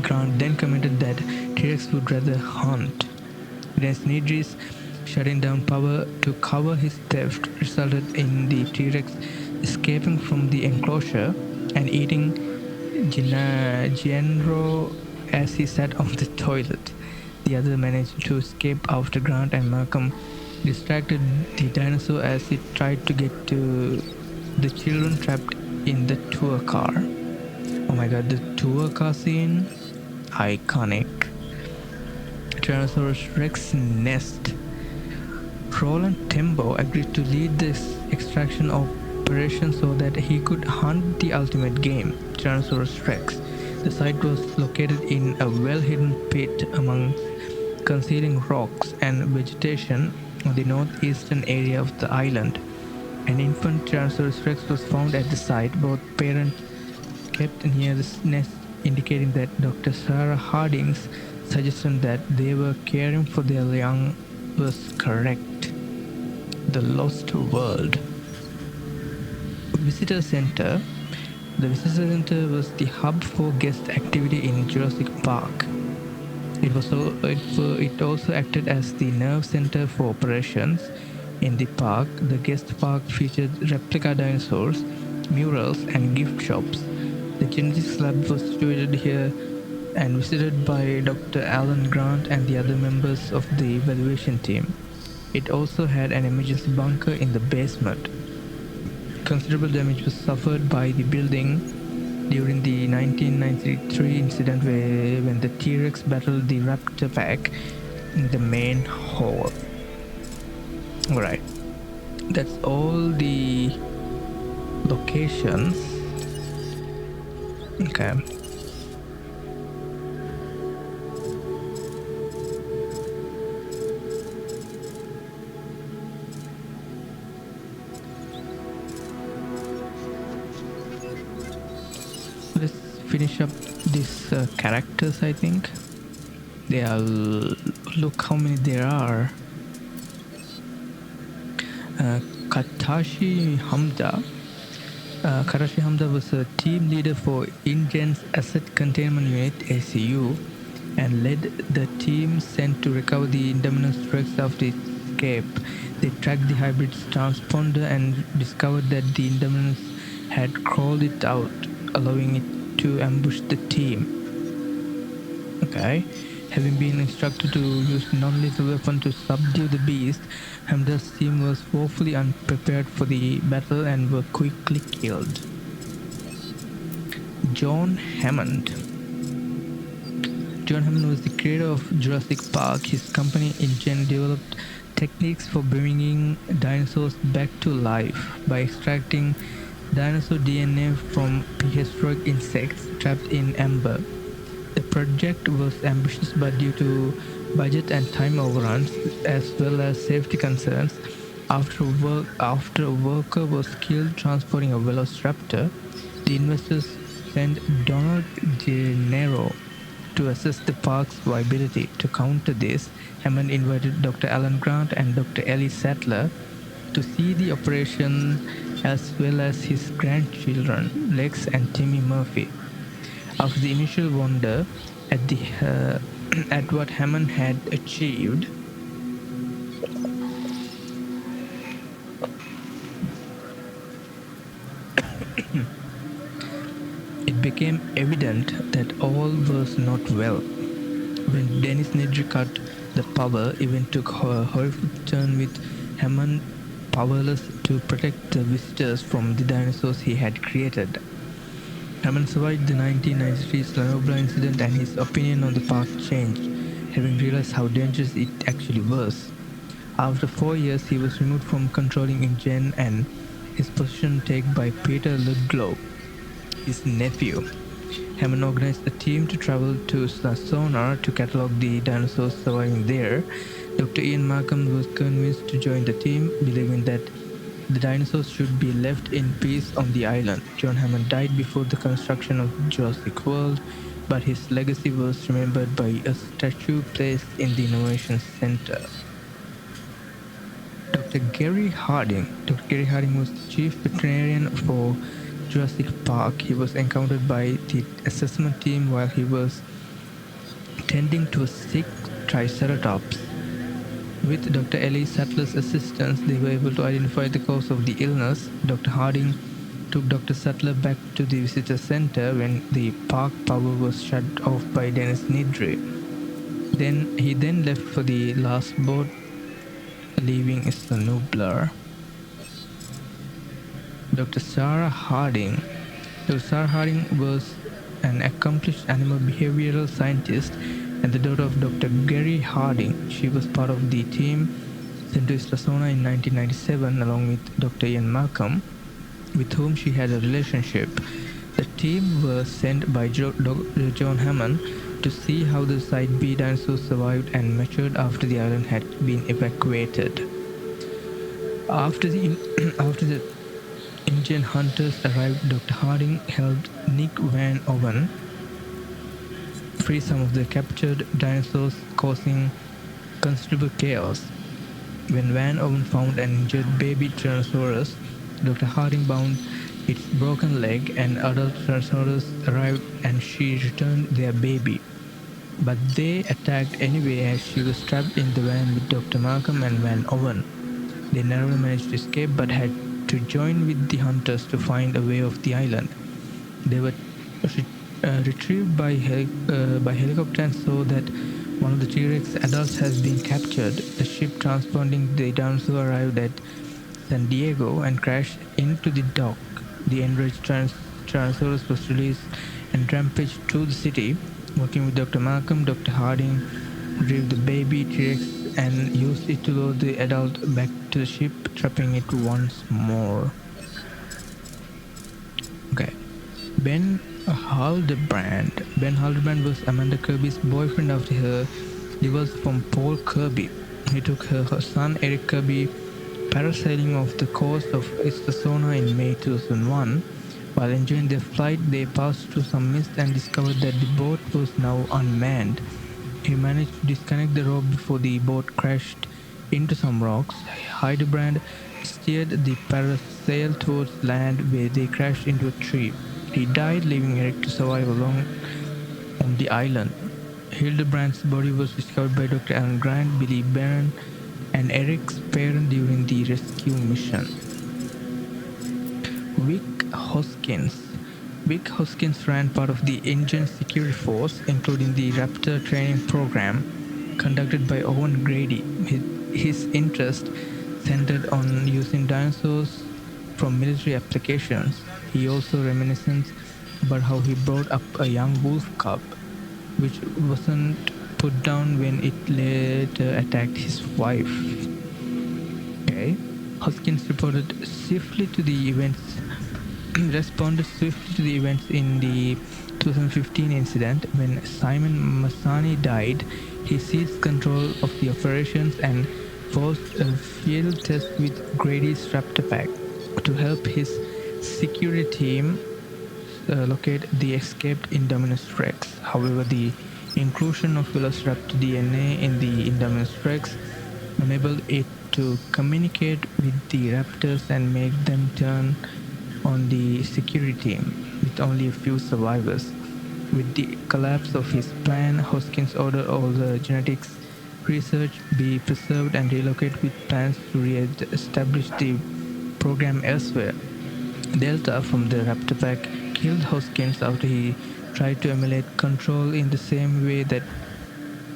Grant then commented that T-Rex would rather hunt. Dennis Nedry's shutting down power to cover his theft resulted in the T-Rex escaping from the enclosure and eating Gennaro as he sat on the toilet. The other managed to escape after Grant and Malcolm distracted the dinosaur as it tried to get to the children trapped in the tour car. Oh my god, the tour car scene? Iconic. Tyrannosaurus Rex nest. Roland Tembo agreed to lead this extraction operation so that he could hunt the ultimate game, Tyrannosaurus Rex. The site was located in a well-hidden pit among concealing rocks and vegetation on the northeastern area of the island. An infant Tyrannosaurus Rex was found at the site. Both parents kept near the nest, indicating that Dr. Sarah Harding's suggestion that they were caring for their young was correct. The Lost World. Visitor Center. The Visitor Center was the hub for guest activity in Jurassic Park. It also acted as the nerve center for operations. In the park, the guest park featured replica dinosaurs, murals, and gift shops. The genetics lab was situated here and visited by Dr. Alan Grant and the other members of the evaluation team. It also had an emergency bunker in the basement. Considerable damage was suffered by the building during the 1993 incident when the T-Rex battled the raptor pack in the main hall. Alright, that's all the locations. Okay. Let's finish up these characters. I think they are. Look how many there are. Katashi Hamda. Katashi Hamda was a team leader for InGen's Asset Containment Unit (ACU) and led the team sent to recover the Indominus Rex after its escape. They tracked the hybrid's transponder and discovered that the Indominus had crawled it out, allowing it to ambush the team. Okay. Having been instructed to use non-lethal weapon to subdue the beast, Hamda's team was woefully unprepared for the battle and were quickly killed. John Hammond. John Hammond was the creator of Jurassic Park. His company InGen developed techniques for bringing dinosaurs back to life by extracting dinosaur DNA from prehistoric insects trapped in amber. The project was ambitious, but due to budget and time overruns, as well as safety concerns, after a worker was killed transporting a velociraptor, the investors sent Donald De Niro to assess the park's viability. To counter this, Hammond invited Dr. Alan Grant and Dr. Ellie Sattler to see the operation, as well as his grandchildren, Lex and Timmy Murphy. After the initial wonder at at what Hammond had achieved, it became evident that all was not well. When Dennis Nedry cut the power, event took a horrific turn with Hammond powerless to protect the visitors from the dinosaurs he had created. Hammond survived the 1993 Slanobra incident and his opinion on the park changed, having realized how dangerous it actually was. After 4 years, he was removed from controlling InGen and his position taken by Peter Ludlow, his nephew. Hammond organized a team to travel to Sona to catalog the dinosaurs surviving there. Dr. Ian Malcolm was convinced to join the team, believing that the dinosaurs should be left in peace on the island. John Hammond died before the construction of Jurassic World, but his legacy was remembered by a statue placed in the Innovation Center. Dr. Gary Harding. Dr. Gary Harding was the chief veterinarian for Jurassic Park. He was encountered by the assessment team while he was tending to a sick triceratops. With Dr. Ellie Sattler's assistance, they were able to identify the cause of the illness. Dr. Harding took Dr. Sattler back to the visitor center when the park power was shut off by Dennis Nedry. He left for the last boat, leaving Snubler. Dr. Sarah Harding. Dr. Sarah Harding was an accomplished animal behavioral scientist and the daughter of Dr. Gary Harding. She was part of the team sent to Sona in 1997 along with Dr. Ian Malcolm, with whom she had a relationship. The team was sent by John Hammond to see how the Site B dinosaurs survived and matured after the island had been evacuated. After the InGen hunters arrived, Dr. Harding helped Nick Van Owen free some of the captured dinosaurs, causing considerable chaos. When Van Owen found an injured baby Tyrannosaurus, Dr. Harding bound its broken leg, and adult Tyrannosaurus arrived and she returned their baby. But they attacked anyway as she was trapped in the van with Dr. Malcolm and Van Owen. They narrowly managed to escape but had to join with the hunters to find a way off the island. They were retrieved by helicopter and saw that one of the T-Rex adults has been captured. The ship transporting the dinosaur arrived at San Diego and crashed into the dock. The enraged Tyrannosaurus was released and rampaged through the city. Working with Dr. Malcolm, Dr. Harding retrieved the baby T-Rex and used it to load the adult back to the ship, trapping it once more. Okay. Ben Hildebrand. Ben Hildebrand was Amanda Kirby's boyfriend after her divorce from Paul Kirby. He took her son Eric Kirby parasailing off the coast of Sona in May 2001. While enjoying their flight, they passed through some mist and discovered that the boat was now unmanned. He managed to disconnect the rope before the boat crashed into some rocks. Hildebrand steered the parasail towards land where they crashed into a tree. He died, leaving Eric to survive alone on the island. Hildebrand's body was discovered by Dr. Alan Grant, Billy Barron, and Eric's parent during the rescue mission. Vic Hoskins. Vic Hoskins ran part of the InGen security force, including the Raptor training program conducted by Owen Grady. His interest centered on using dinosaurs from military applications. He also reminisced about how he brought up a young wolf cub, which wasn't put down when it later attacked his wife. Okay. Hoskins responded swiftly to the events in the 2015 incident. When Simon Massani died, he seized control of the operations and forced a field test with Grady's Raptor Pack to help his security team locate the escaped Indominus Rex. However, the inclusion of Velociraptor DNA in the Indominus Rex enabled it to communicate with the raptors and make them turn on the security team, with only a few survivors. With the collapse of his plan, Hoskins ordered all the genetics research be preserved and relocated with plans to re-establish the program elsewhere. Delta from the Raptor Pack killed Hoskins after he tried to emulate control in the same way that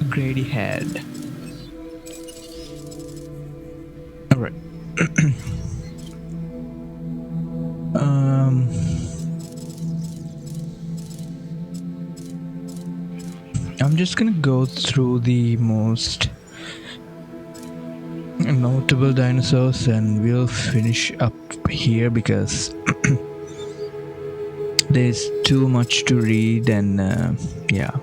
Grady had. Alright. I'm just gonna go through the most notable dinosaurs and we'll finish up here because there's too much to read and yeah.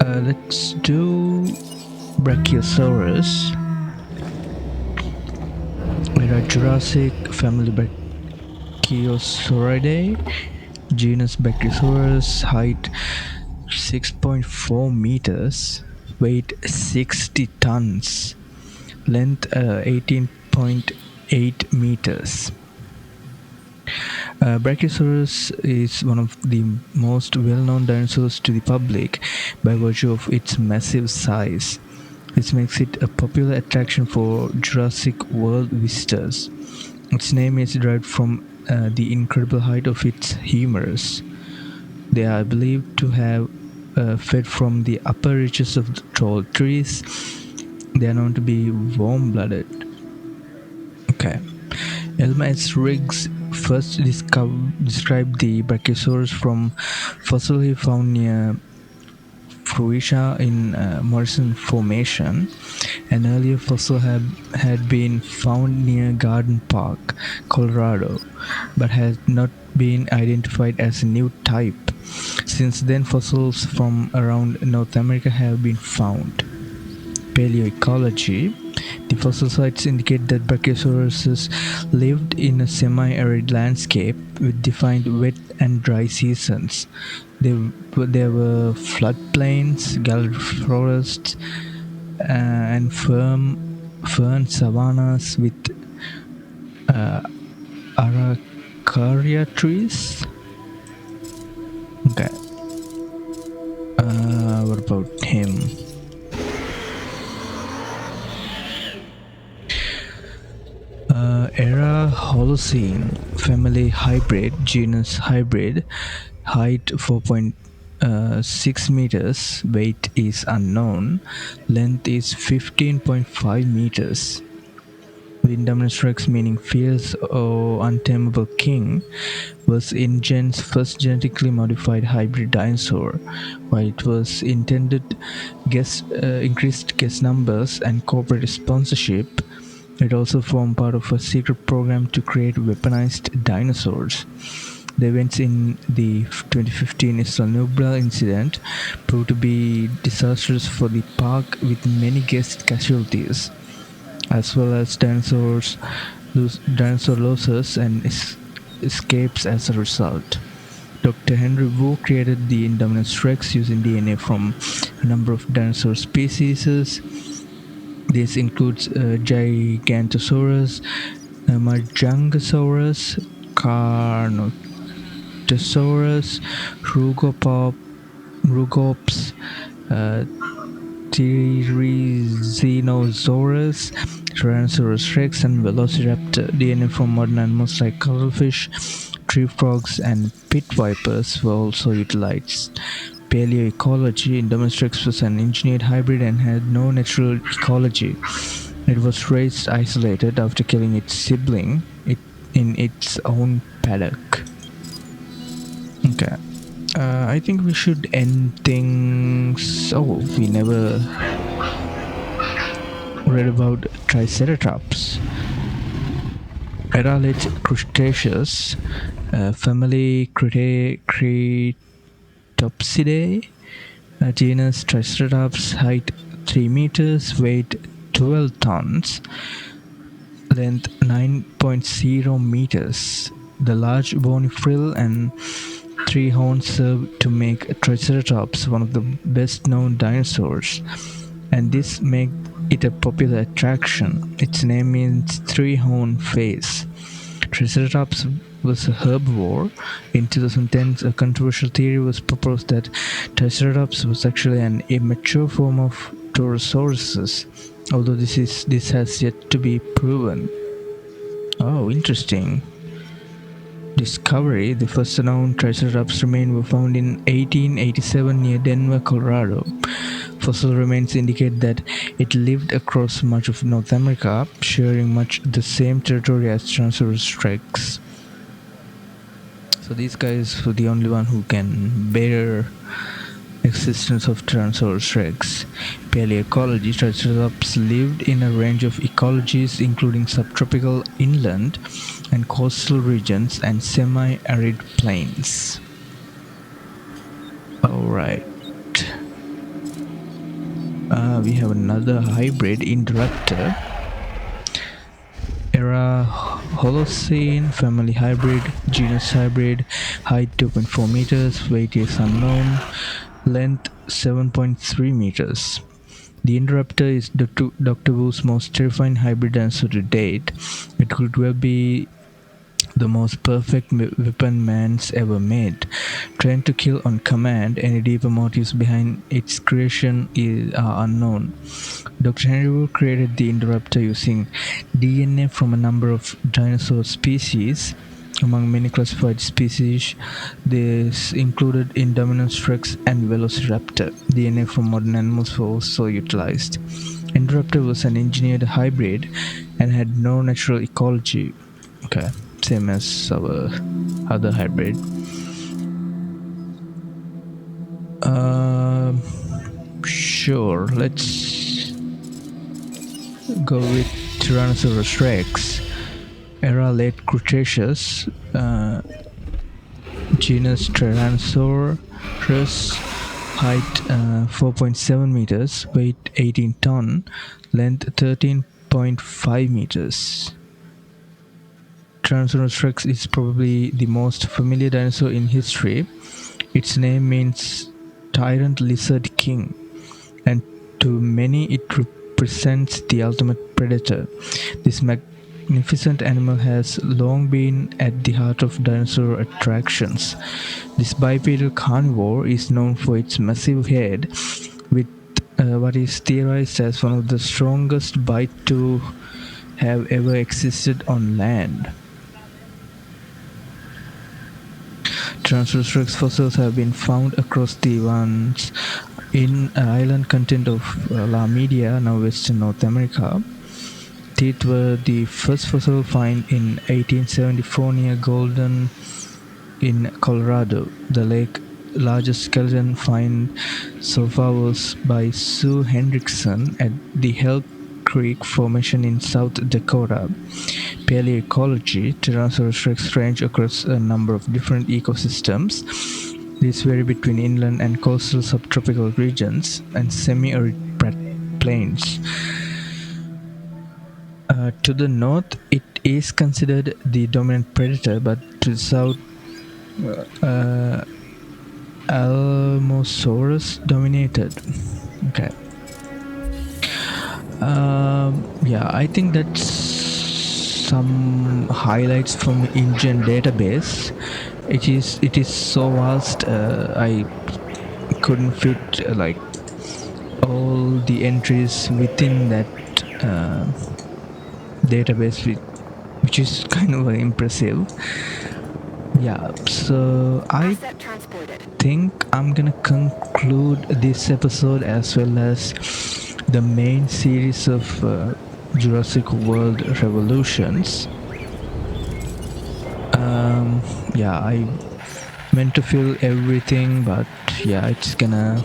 Let's do Brachiosaurus. There are Jurassic family Brachiosauridae, genus Brachiosaurus, height 6.4 meters, weight 60 tons, length 18.8 meters. Brachiosaurus is one of the most well-known dinosaurs to the public by virtue of its massive size. This makes it a popular attraction for Jurassic World visitors. Its name is derived from the incredible height of its humerus. They are believed to have fed from the upper reaches of the tall trees. They are known to be warm-blooded. Okay. Elma S. Riggs first described the Brachiosaurus from fossil he found near Fruitia in Morrison Formation. An earlier fossil had been found near Garden Park, Colorado, but has not been identified as a new type. Since then, fossils from around North America have been found. Paleoecology. The fossil sites indicate that Brachiosaurus lived in a semi-arid landscape with defined wet and dry seasons. There were floodplains, gallery forests, and fern savannas with Araucaria trees. Okay. What about him? Era Holocene, family hybrid, genus hybrid, height 4.6 meters, weight is unknown, length is 15.5 meters. The Indominus Rex, meaning fierce or untamable king, was InGen's first genetically modified hybrid dinosaur. While it was intended increased guest numbers and corporate sponsorship, it also formed part of a secret program to create weaponized dinosaurs. The events in the 2015 Isla Nubra incident proved to be disastrous for the park, with many guest casualties, as well as dinosaur losses and escapes as a result. Dr. Henry Wu created the Indominus Rex using DNA from a number of dinosaur species. This includes Gigantosaurus, Majangosaurus, Carnotaurus, Rugops, Therizinosaurus, Tyrannosaurus rex, and Velociraptor. DNA from modern animals like cuttlefish, tree frogs, and pit vipers were also utilized. Paleoecology. Indominus was an engineered hybrid and had no natural ecology. It was raised isolated after killing its sibling in its own paddock. Okay. I think we should end things. Oh, we never read about Triceratops. Era late Cretaceous, family Cretopsidae, genus Triceratops, height 3 meters, weight 12 tons, length 9.0 meters. The large bony frill and 3 horns serve to make Triceratops one of the best known dinosaurs, and this made it a popular attraction. Its name means 3-horn face. Triceratops was a herbivore. In 2010, a controversial theory was proposed that Triceratops was actually an immature form of Taurosaurus, although this has yet to be proven. Oh, interesting. Discovery. The first known Triceratops remains were found in 1887 near Denver, Colorado. Fossil remains indicate that it lived across much of North America, sharing much the same territory as Tyrannosaurus rex. So these guys were the only one who can bear existence of Tyrannosaurus rex. Paleoecology. Triceratops lived in a range of ecologies including subtropical inland and coastal regions and semi-arid plains. Alright. We have another hybrid Indoraptor. Era Holocene, family hybrid, genus hybrid, height 2.4 meters, weight is unknown, length 7.3 meters. The Indoraptor is Dr. Wu's most terrifying hybrid dinosaur to date. It could well be the most perfect weapon man's ever made. Trained to kill on command, any deeper motives behind its creation are unknown. Dr. Henry Wu created the Indoraptor using DNA from a number of dinosaur species. Among many classified species, this included Indominus rex and Velociraptor. DNA from modern animals was also utilized. Indoraptor was an engineered hybrid and had no natural ecology. Okay, same as our other hybrid. Sure, let's go with Tyrannosaurus rex. Era late Cretaceous, genus Tyrannosaurus, height 4.7 meters, weight 18 ton, length 13.5 meters. Tyrannosaurus rex is probably the most familiar dinosaur in history. Its name means Tyrant Lizard King, and to many it represents the ultimate predator. This magnificent animal has long been at the heart of dinosaur attractions. This bipedal carnivore is known for its massive head, with what is theorized as one of the strongest bites to have ever existed on land. Tyrannosaurus rex fossils have been found across the ones in island continent of La Media, now Western North America. Teeth were the first fossil find in 1874 near Golden in Colorado. The largest skeleton find so far was by Sue Hendrickson at the Hell Creek Formation in South Dakota. Paleoecology. Tyrannosaurus rex range across a number of different ecosystems. These vary between inland and coastal subtropical regions and semi-arid plains. To the north, it is considered the dominant predator, but to the south, Allosaurus dominated. Okay. Yeah, I think that's some highlights from InGen database. It is so vast. I couldn't fit all the entries within that database, which is kind of impressive. Yeah, so I Asset transported. think I'm gonna conclude this episode as well as the main series of Jurassic World Revolutions. Yeah, I meant to fill everything, but yeah, it's gonna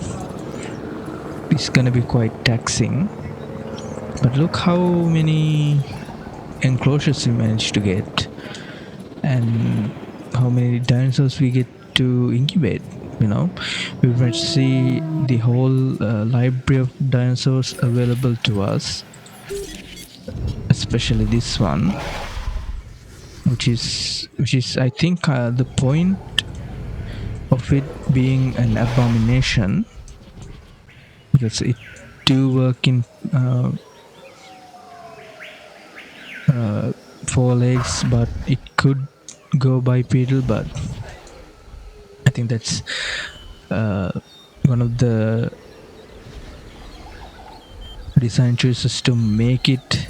be quite taxing. But look how many enclosures we managed to get, and how many dinosaurs we get to incubate. We might see the whole library of dinosaurs available to us, especially this one, which is I think the point of it being an abomination, because it do work in four legs, but it could go bipedal. But I think that's one of the design choices to make it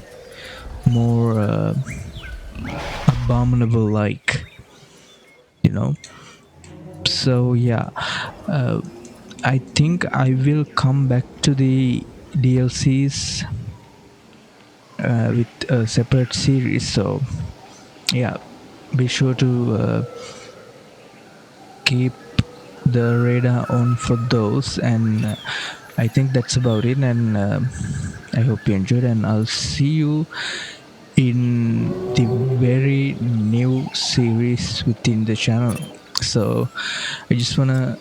more abominable, like, so yeah, I think I will come back to the DLCs with a separate series. So yeah, be sure to keep the radar on for those. And I think that's about it. And I hope you enjoyed, and I'll see you in the very new series within the channel. So I just wanna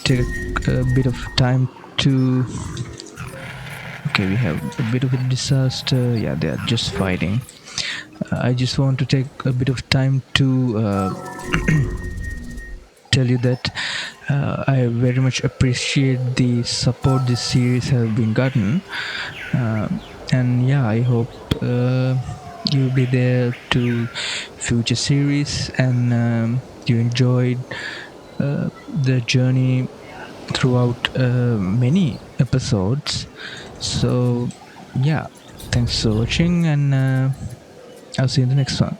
take a bit of time to. Okay, we have a bit of a disaster. Yeah, they are just fighting. I just want to take a bit of time to tell you that I very much appreciate the support this series has been gotten, and yeah, I hope you'll be there to future series, and you enjoyed the journey throughout many episodes. So yeah, thanks for watching, and I'll see you in the next one.